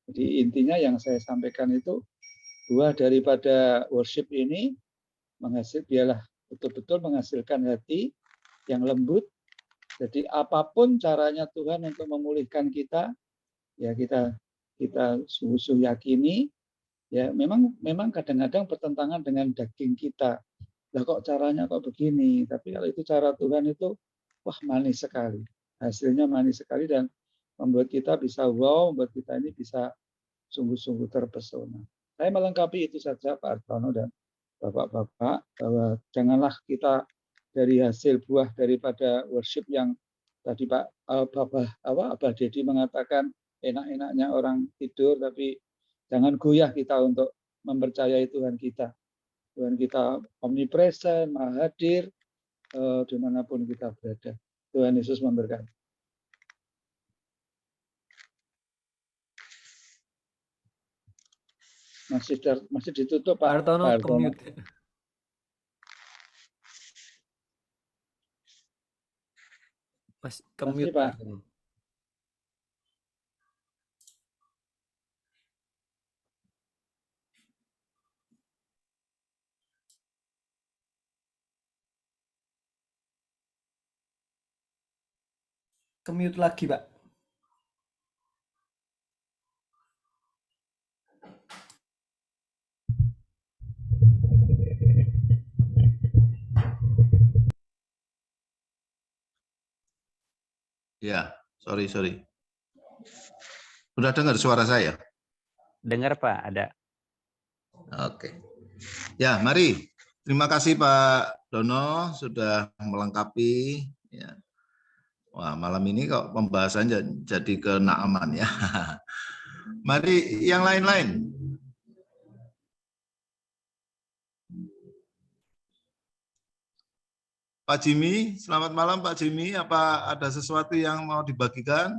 Jadi intinya yang saya sampaikan itu, buah daripada worship ini biarlah betul-betul menghasilkan hati yang lembut. Jadi apapun caranya Tuhan untuk memulihkan kita, ya kita sungguh-sungguh yakini. Ya memang kadang-kadang bertentangan dengan daging kita. Lah kok caranya kok begini? Tapi kalau itu cara Tuhan itu, wah manis sekali. Hasilnya manis sekali dan membuat kita bisa wow, membuat kita ini bisa sungguh-sungguh terpesona. Saya melengkapi itu saja Pak Artono dan Bapak-bapak, bahwa janganlah kita dari hasil buah daripada worship yang tadi Pak Abah Dedi mengatakan enak-enaknya orang tidur, tapi jangan goyah kita untuk mempercayai Tuhan kita. Tuhan kita omnipresent, maha hadir, dimanapun kita berada. Tuhan Yesus memberkati. Masih ditutup Pak Artono, Pak Artono. ke-mute. Mas, ke-mute Pak. Artono. Ke-mute lagi, Pak. Ya, sorry. Sudah dengar suara saya? Dengar Pak, ada. Oke. Ya, mari. Terima kasih Pak Dono sudah melengkapi. Ya. Wah, malam ini kok pembahasan jadi ke Naaman ya. Mari yang lain-lain. Pak Jimmy, selamat malam Pak Jimmy. Apa ada sesuatu yang mau dibagikan?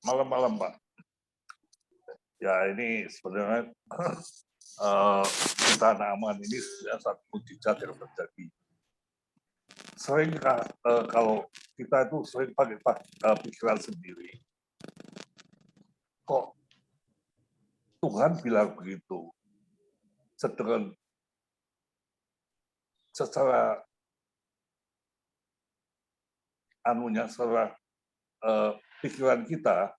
Malam-malam Pak. Ya ini sebenarnya kita Naaman ini satu mukjizat yang terjadi. Sering kalau kita itu sering pakai pikiran sendiri. Kok Tuhan bilang begitu? Sedangkan secara secara pikiran kita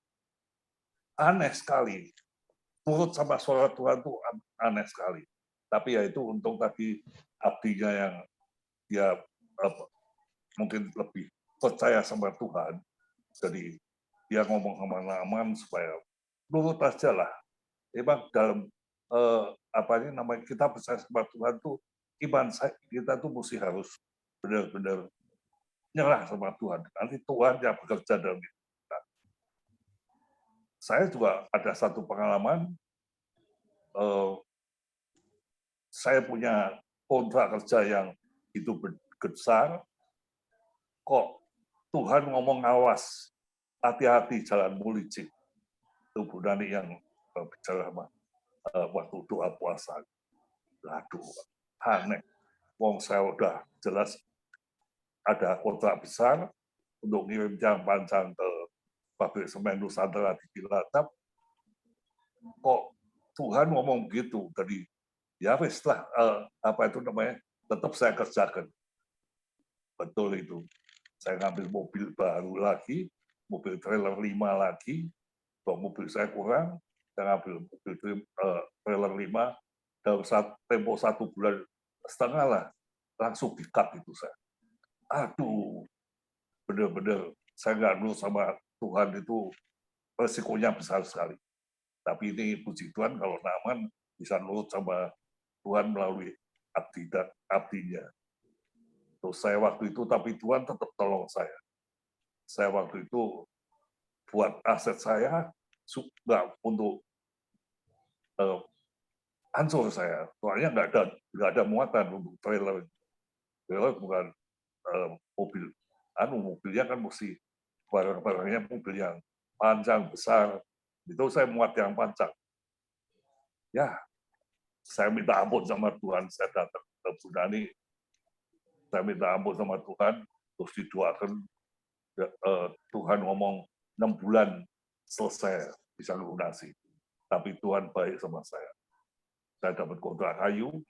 aneh sekali. Menurut sama suara Tuhan itu aneh sekali. Tapi ya itu untung tadi abdinya yang dia mungkin lebih percaya sama Tuhan. Jadi dia ngomong sama Naaman supaya nurut aja lah. Memang dalam kita percaya sama Tuhan tuh iman kita tuh mesti harus benar-benar nyerah sama Tuhan. Nanti Tuhan yang bekerja dalam hidup kita. Saya juga ada satu pengalaman, saya punya kontrak kerja yang itu besar, kok Tuhan ngomong awas, hati-hati jalanmu licik. Itu Bu Nani yang bicara waktu doa puasa. Aduh, aneh. Wong saya udah jelas ada kontrak besar untuk ngirim jam panjang ke pabrik semen Nusantara di Cilacap. Kok Tuhan ngomong gitu? Jadi ya wes lah, apa itu namanya? Tetap saya kerjakan. Betul itu. Saya ngambil mobil baru lagi, mobil trailer 5 lagi, mobil saya kurang, saya ngambil mobil trailer 5, dalam tempo 1 bulan setengah lah, langsung di-cut itu saya. Aduh, benar-benar saya nggak nurut sama Tuhan itu resikonya besar sekali. Tapi ini puji Tuhan kalau Naaman bisa nurut sama Tuhan melalui abdinya. Terus saya waktu itu, tapi Tuhan tetap tolong saya. Saya waktu itu buat aset saya nggak untuk hancur saya. Soalnya nggak ada muatan untuk trailer. Trailer bukan mobil. Mobilnya kan mesti barang-barangnya mobil yang panjang, besar. Itu saya muat yang panjang. Ya, saya minta ampun sama Tuhan. Saya datang ke Bu Nani. Saya minta ampun sama Tuhan, terus didoakan Tuhan ngomong 6 bulan selesai bisa lunasi. Tapi Tuhan baik sama saya. Saya dapat kontrak kayu,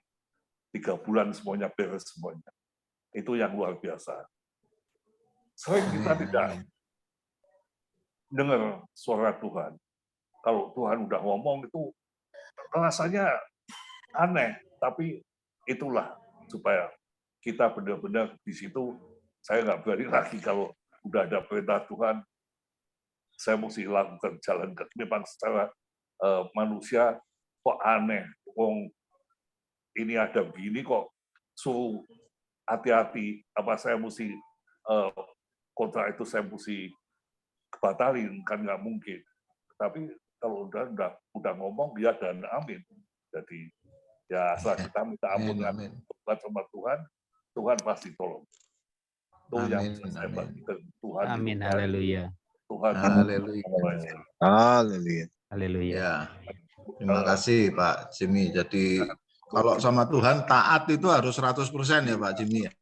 3 bulan semuanya beres semuanya. Itu yang luar biasa. Sering kita tidak dengar suara Tuhan. Kalau Tuhan udah ngomong itu rasanya aneh, tapi itulah supaya kita benar-benar di situ. Saya nggak berani lagi kalau udah ada perintah Tuhan, saya mesti lakukan jalan. Memang secara manusia kok aneh, wong ini ada begini kok suruh hati-hati, apa saya mesti kontrak itu saya mesti batalin, kan nggak mungkin. Tapi kalau udah ngomong dia dan amin. Jadi ya asal kita minta ampun sama Tuhan, Tuhan pasti tolong. Itu yang saya bagikan Tuhan. Amin, haleluya. Tuhan. Haleluya. Haleluya. Haleluya. Ya. Terima kasih Pak Jimmy. Jadi kalau sama Tuhan taat itu harus 100% ya Pak Jimmy ya.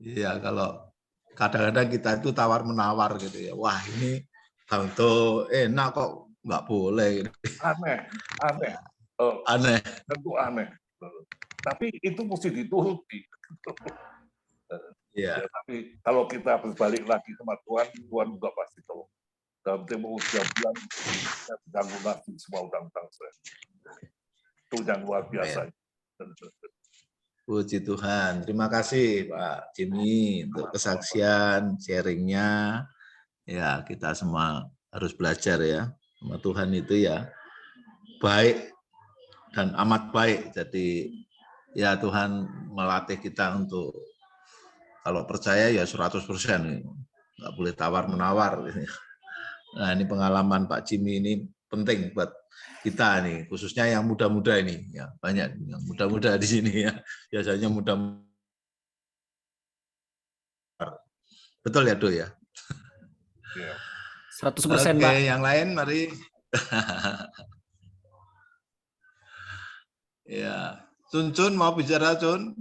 Iya, kalau kadang-kadang kita itu tawar-menawar gitu ya. Wah, ini tentu enak kok nggak boleh. Aneh. Aneh. Tentu aneh. Tapi itu mesti dituruti. Ya. Tapi kalau kita berbalik lagi sama Tuhan, Tuhan juga pasti tolong. Dalam tempo 3 bulan, saya bisa lunasi semua utang-utang saya. Itu yang luar biasa. Puji Tuhan. Terima kasih Pak Jimmy untuk kesaksian, sharingnya. Ya, kita semua harus belajar ya. Sama Tuhan itu ya baik dan amat baik. Jadi ya Tuhan melatih kita untuk kalau percaya ya 100%. Nggak boleh tawar-menawar. Nah, ini pengalaman Pak Jimmy ini penting buat kita nih, khususnya yang muda-muda ini. Ya, banyak yang muda-muda di sini ya. Biasanya muda. Betul ya, Do ya? 100%, Oke, Pak. yang lain mari. Ya, Cun mau bicara, Cun?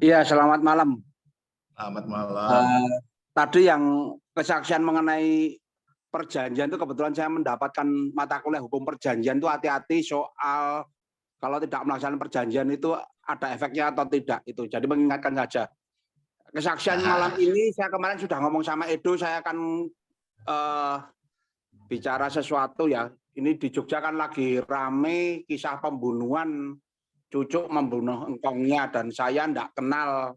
Iya, selamat malam. Selamat malam. Tadi yang kesaksian mengenai perjanjian itu kebetulan saya mendapatkan mata kuliah hukum perjanjian itu hati-hati soal kalau tidak melaksanakan perjanjian itu ada efeknya atau tidak itu. Jadi mengingatkan saja. Kesaksian malam ini saya kemarin sudah ngomong sama Edo, saya akan bicara sesuatu ya. Ini di Jogja kan lagi rame kisah pembunuhan, cucuk membunuh engkongnya dan saya enggak kenal.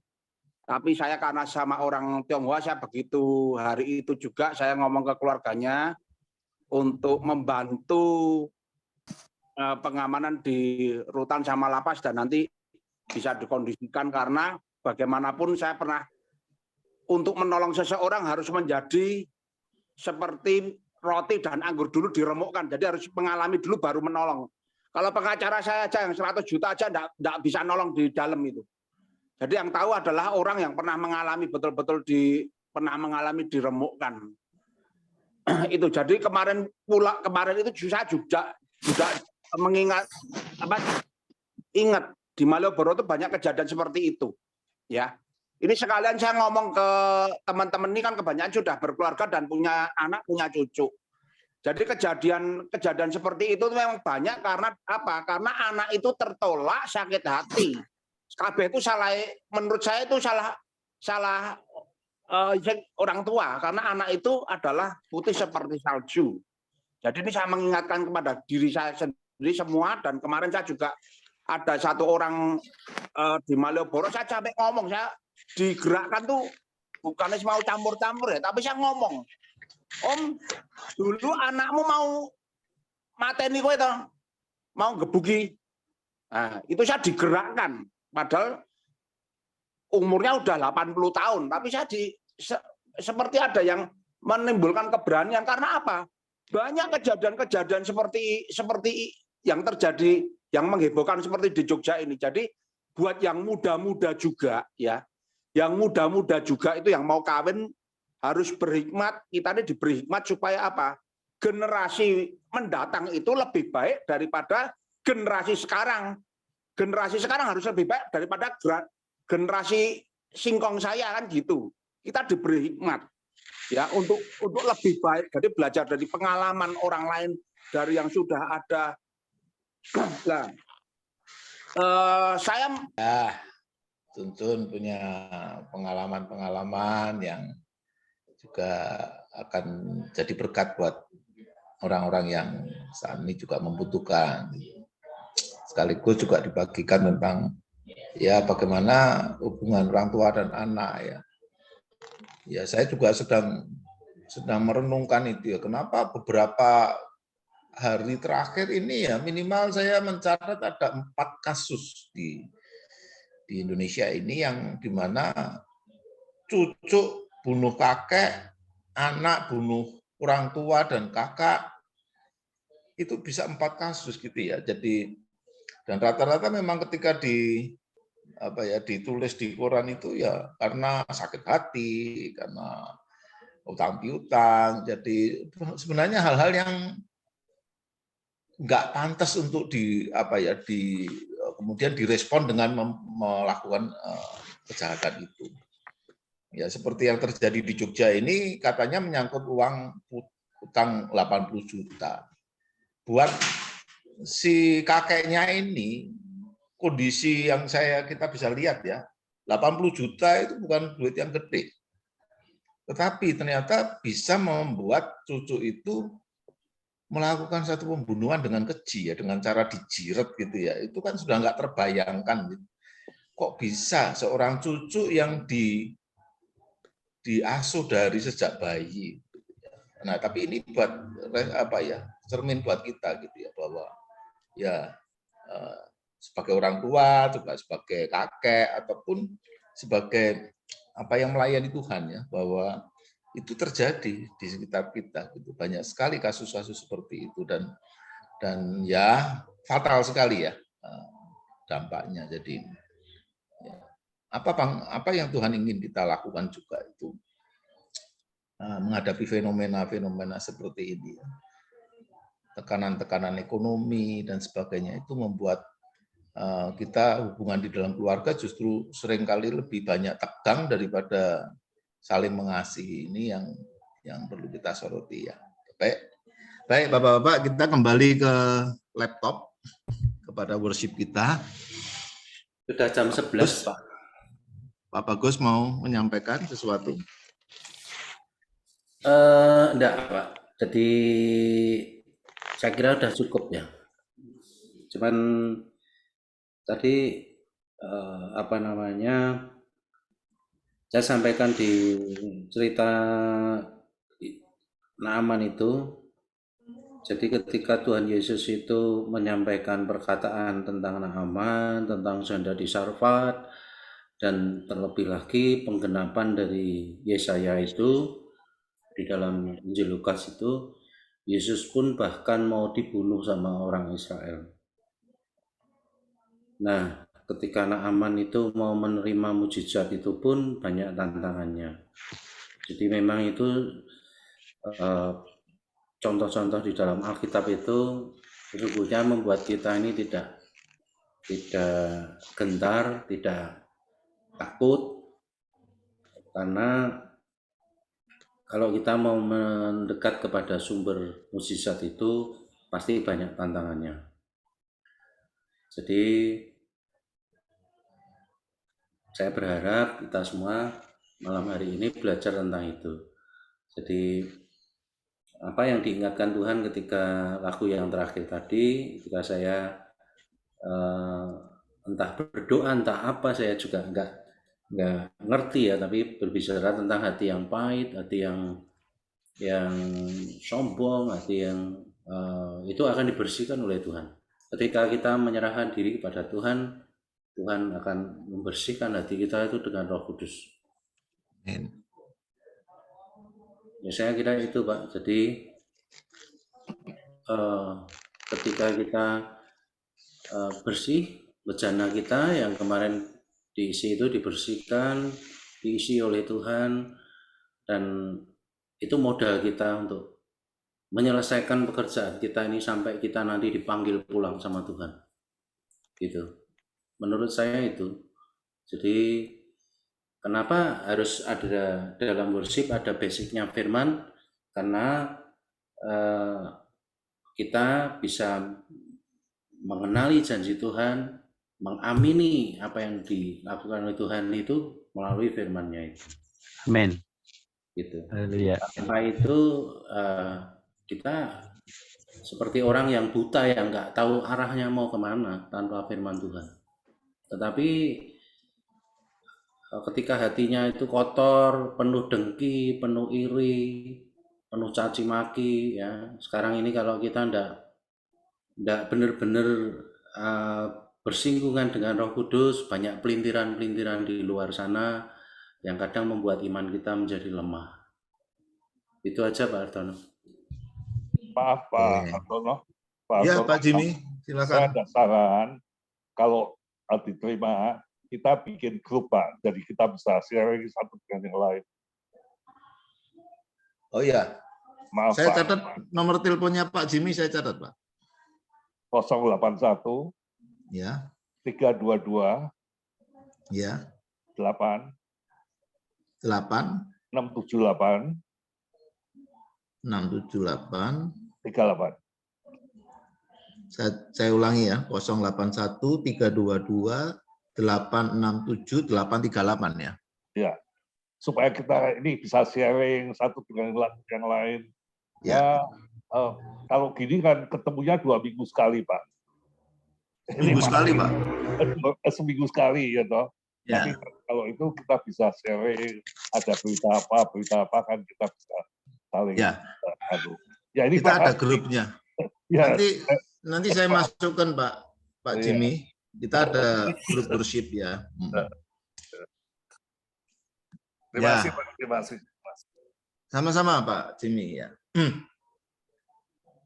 Tapi saya karena sama orang Tionghoa, saya begitu hari itu juga saya ngomong ke keluarganya untuk membantu pengamanan di rutan sama lapas dan nanti bisa dikondisikan, karena bagaimanapun saya pernah untuk menolong seseorang harus menjadi seperti roti dan anggur dulu diremukkan, jadi harus mengalami dulu baru menolong. Kalau pengacara saya aja yang 100 juta aja enggak bisa nolong di dalam itu. Jadi yang tahu adalah orang yang pernah mengalami betul-betul pernah mengalami diremukkan. Itu jadi kemarin itu saya juga mengingat ingat di Malioboro itu banyak kejadian seperti itu, ya. Ini sekalian saya ngomong ke teman-teman ini kan kebanyakan sudah berkeluarga dan punya anak, punya cucu. Jadi kejadian seperti itu memang banyak karena apa? Karena anak itu tertolak, sakit hati. KB itu salah, menurut saya itu salah orang tua, karena anak itu adalah putih seperti salju. Jadi ini saya mengingatkan kepada diri saya sendiri semua, dan kemarin saya juga ada satu orang di Malioboro, saya sampai ngomong, saya digerakkan tuh bukannya mau campur-campur ya, tapi saya ngomong, Om, dulu anakmu mau mateni kowe toh, mau gebuki. Nah, itu saya digerakkan, padahal umurnya udah 80 tahun, tapi saya seperti ada yang menimbulkan keberanian. Karena apa? Banyak kejadian-kejadian seperti yang terjadi, yang menghebohkan seperti di Jogja ini. Jadi buat yang muda-muda juga ya, yang muda-muda juga itu yang mau kawin harus berhikmat. Kita ini diberi hikmat supaya apa? Generasi mendatang itu lebih baik daripada generasi sekarang. Generasi sekarang harus lebih baik daripada generasi singkong saya, kan gitu. Kita diberi hikmat ya untuk lebih baik. Jadi belajar dari pengalaman orang lain, dari yang sudah ada. Nah, saya Tuntun punya pengalaman-pengalaman yang juga akan jadi berkat buat orang-orang yang saat ini juga membutuhkan. Sekaligus juga dibagikan tentang ya bagaimana hubungan orang tua dan anak ya. Ya saya juga sedang merenungkan itu ya, kenapa beberapa hari terakhir ini ya minimal saya mencatat ada 4 kasus di Indonesia ini yang dimana cucu bunuh kakek, anak bunuh orang tua dan kakak, itu bisa 4 kasus gitu ya. Jadi dan rata-rata memang ketika ditulis di koran itu ya karena sakit hati, karena utang piutang. Jadi sebenarnya hal-hal yang nggak pantas untuk kemudian direspon dengan melakukan kejahatan itu. Ya seperti yang terjadi di Jogja ini katanya menyangkut uang utang 80 juta. Buat si kakeknya ini, kondisi yang kita bisa lihat ya, 80 juta itu bukan duit yang gede. Tetapi ternyata bisa membuat cucu itu melakukan satu pembunuhan dengan keji ya, dengan cara dijiret gitu ya. Itu kan sudah nggak terbayangkan. Gitu. Kok bisa seorang cucu yang diasuh dari sejak bayi. Nah, tapi ini buat cermin buat kita gitu ya, bahwa ya sebagai orang tua, juga sebagai kakek ataupun sebagai yang melayani Tuhan ya, bahwa itu terjadi di sekitar kita gitu. Banyak sekali kasus-kasus seperti itu dan ya fatal sekali ya dampaknya. Jadi ya, apa yang Tuhan ingin kita lakukan juga itu menghadapi fenomena-fenomena seperti ini. Tekanan-tekanan ekonomi dan sebagainya itu membuat kita hubungan di dalam keluarga justru seringkali lebih banyak tegang daripada saling mengasihi. Ini yang perlu kita soroti ya. Baik Bapak-bapak, kita kembali ke laptop kepada worship kita. Sudah jam 11, Pak. Pak Bagus mau menyampaikan sesuatu? Enggak, Pak. Jadi saya kira sudah cukup ya. Cuman tadi saya sampaikan di cerita Naaman itu Jadi ketika Tuhan Yesus itu menyampaikan perkataan tentang Naaman, tentang janda di Sarfat, dan terlebih lagi penggenapan dari Yesaya itu di dalam Injil Lukas itu, Yesus pun bahkan mau dibunuh sama orang Israel. Nah, ketika Naaman itu mau menerima mujizat itu pun banyak tantangannya. Jadi memang itu contoh-contoh di dalam Alkitab itu sesungguhnya membuat kita ini tidak gentar, tidak takut, karena kalau kita mau mendekat kepada sumber mukjizat itu pasti banyak tantangannya. Jadi saya berharap kita semua malam hari ini belajar tentang itu. Jadi apa yang diingatkan Tuhan ketika lagu yang terakhir tadi, ketika saya entah berdoa entah apa, saya juga nggak ngerti ya, tapi berbicara tentang hati yang pahit, hati yang sombong, hati yang itu akan dibersihkan oleh Tuhan. Ketika kita menyerahkan diri kepada Tuhan, Tuhan akan membersihkan hati kita itu dengan Roh Kudus. Amen. Ya, saya kira itu, Pak. Jadi ketika kita bersih, bejana kita yang kemarin diisi itu dibersihkan, diisi oleh Tuhan, dan itu modal kita untuk menyelesaikan pekerjaan kita ini sampai kita nanti dipanggil pulang sama Tuhan. Gitu. Menurut saya itu. Jadi kenapa harus ada dalam worship ada basicnya firman? Karena kita bisa mengenali janji Tuhan, mengamini apa yang dilakukan oleh Tuhan itu melalui firman-Nya itu. Amin. Gitu. Haleluya. Tanpa itu kita seperti orang yang buta yang nggak tahu arahnya mau kemana tanpa firman Tuhan. Tetapi ketika hatinya itu kotor, penuh dengki, penuh iri, penuh caci maki, ya. Sekarang ini kalau kita ndak benar-benar bersinggungan dengan Roh Kudus, banyak pelintiran-pelintiran di luar sana yang kadang membuat iman kita menjadi lemah. Itu aja Pak Hartono. Maaf Pak Hartono. Ya Pak Jimmy, silakan. Saya ada saran, kalau diterima, kita bikin grup Pak, jadi kita bisa sharing satu dengan yang lain. Oh iya. Maaf saya Pak. catat nomor teleponnya Pak Jimmy, saya catat Pak. 081 ya 322 ya 8 678 38. Saya ulangi ya, 081 322 867 838 ya. Ya. Supaya kita ini bisa sharing satu dengan yang lain. Ya, kalau gini kan ketemunya 2 minggu sekali, Pak. Minggu sekali, Pak. Seminggu sekali, ya toh. Ya. Tapi kalau itu kita bisa sharing, ada berita apa kan kita bisa saling. Ya. Ya ini kita Pak, ada grupnya. Ya. Nanti saya masukkan Pak Jimmy. Kita ada grup worship ya. Terima kasih, Pak. Terima kasih. Sama-sama Pak Jimmy ya.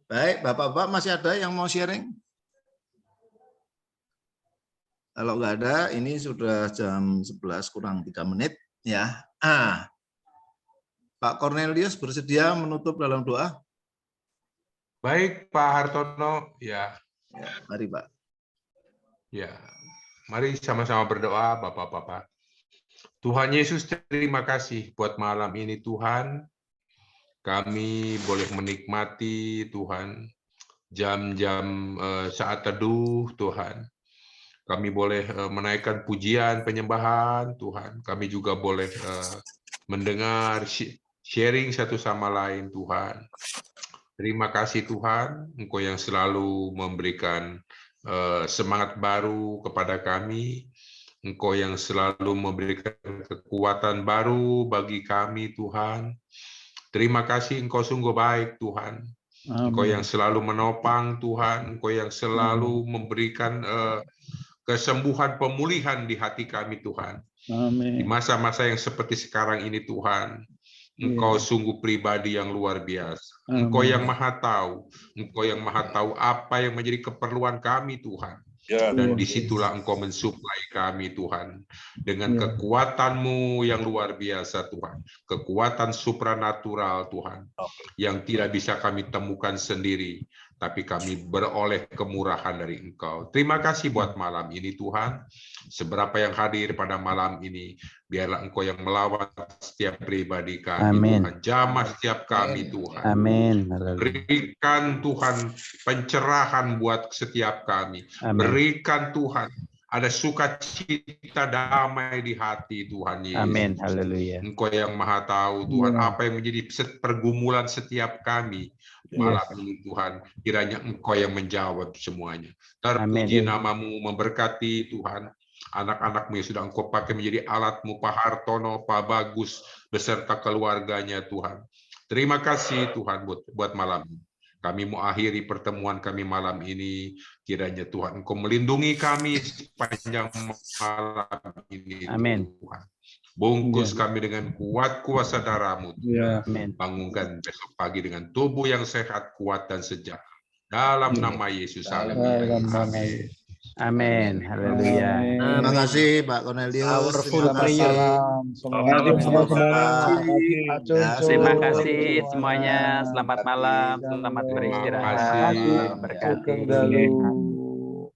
Baik, Bapak-bapak masih ada yang mau sharing? Kalau nggak ada, ini sudah jam 11 kurang 3 menit ya. Pak Cornelius bersedia menutup dalam doa? Baik, Pak Hartono. Ya. Mari, Pak. Ya, mari sama-sama berdoa, Bapak-bapak. Tuhan Yesus, terima kasih buat malam ini, Tuhan. Kami boleh menikmati, Tuhan, jam-jam saat teduh, Tuhan. Kami boleh menaikkan pujian, penyembahan, Tuhan. Kami juga boleh mendengar, sharing satu sama lain, Tuhan. Terima kasih, Tuhan. Engkau yang selalu memberikan semangat baru kepada kami. Engkau yang selalu memberikan kekuatan baru bagi kami, Tuhan. Terima kasih, Engkau sungguh baik, Tuhan. Engkau yang selalu menopang Tuhan, Engkau yang selalu memberikan kesembuhan, pemulihan di hati kami Tuhan. Di masa-masa yang seperti sekarang ini Tuhan, Engkau sungguh pribadi yang luar biasa. Engkau yang maha tahu, Engkau yang maha tahu apa yang menjadi keperluan kami Tuhan. Dan disitulah Engkau mensuplai kami Tuhan dengan kekuatan-Mu yang luar biasa Tuhan, kekuatan supranatural Tuhan yang tidak bisa kami temukan sendiri, tapi kami beroleh kemurahan dari Engkau. Terima kasih buat malam ini Tuhan. Seberapa yang hadir pada malam ini, biarlah Engkau yang melawat setiap pribadi kami Tuhan, jamah setiap kami Tuhan. Amin. Berikan Tuhan pencerahan buat setiap kami. Berikan Tuhan ada sukacita damai di hati Tuhan Yesus. Amin. Haleluya. Engkau yang maha tahu Tuhan apa yang menjadi pergumulan setiap kami malam ini Tuhan. Kiranya Engkau yang menjawab semuanya. Terpuji nama-Mu, memberkati Tuhan anak-anak-Mu yang sudah Engkau pakai menjadi alat-Mu, Pak Hartono, Pak Bagus beserta keluarganya Tuhan. Terima kasih Tuhan buat malam ini. Kami mau akhiri pertemuan kami malam ini. Kiranya Tuhan Engkau melindungi kami sepanjang malam ini. Amin. Tuhan. Bungkus kami dengan kuat kuasa darah-Mu. Amin. Bangunkan besok pagi dengan tubuh yang sehat, kuat dan sejahtera. Dalam nama Yesus. Amin. Amin. Haleluya. Terima kasih Pak Cornelius. Powerful Terima kasih. Terima kasih semuanya. Selamat malam. Selamat beristirahat. Berkati.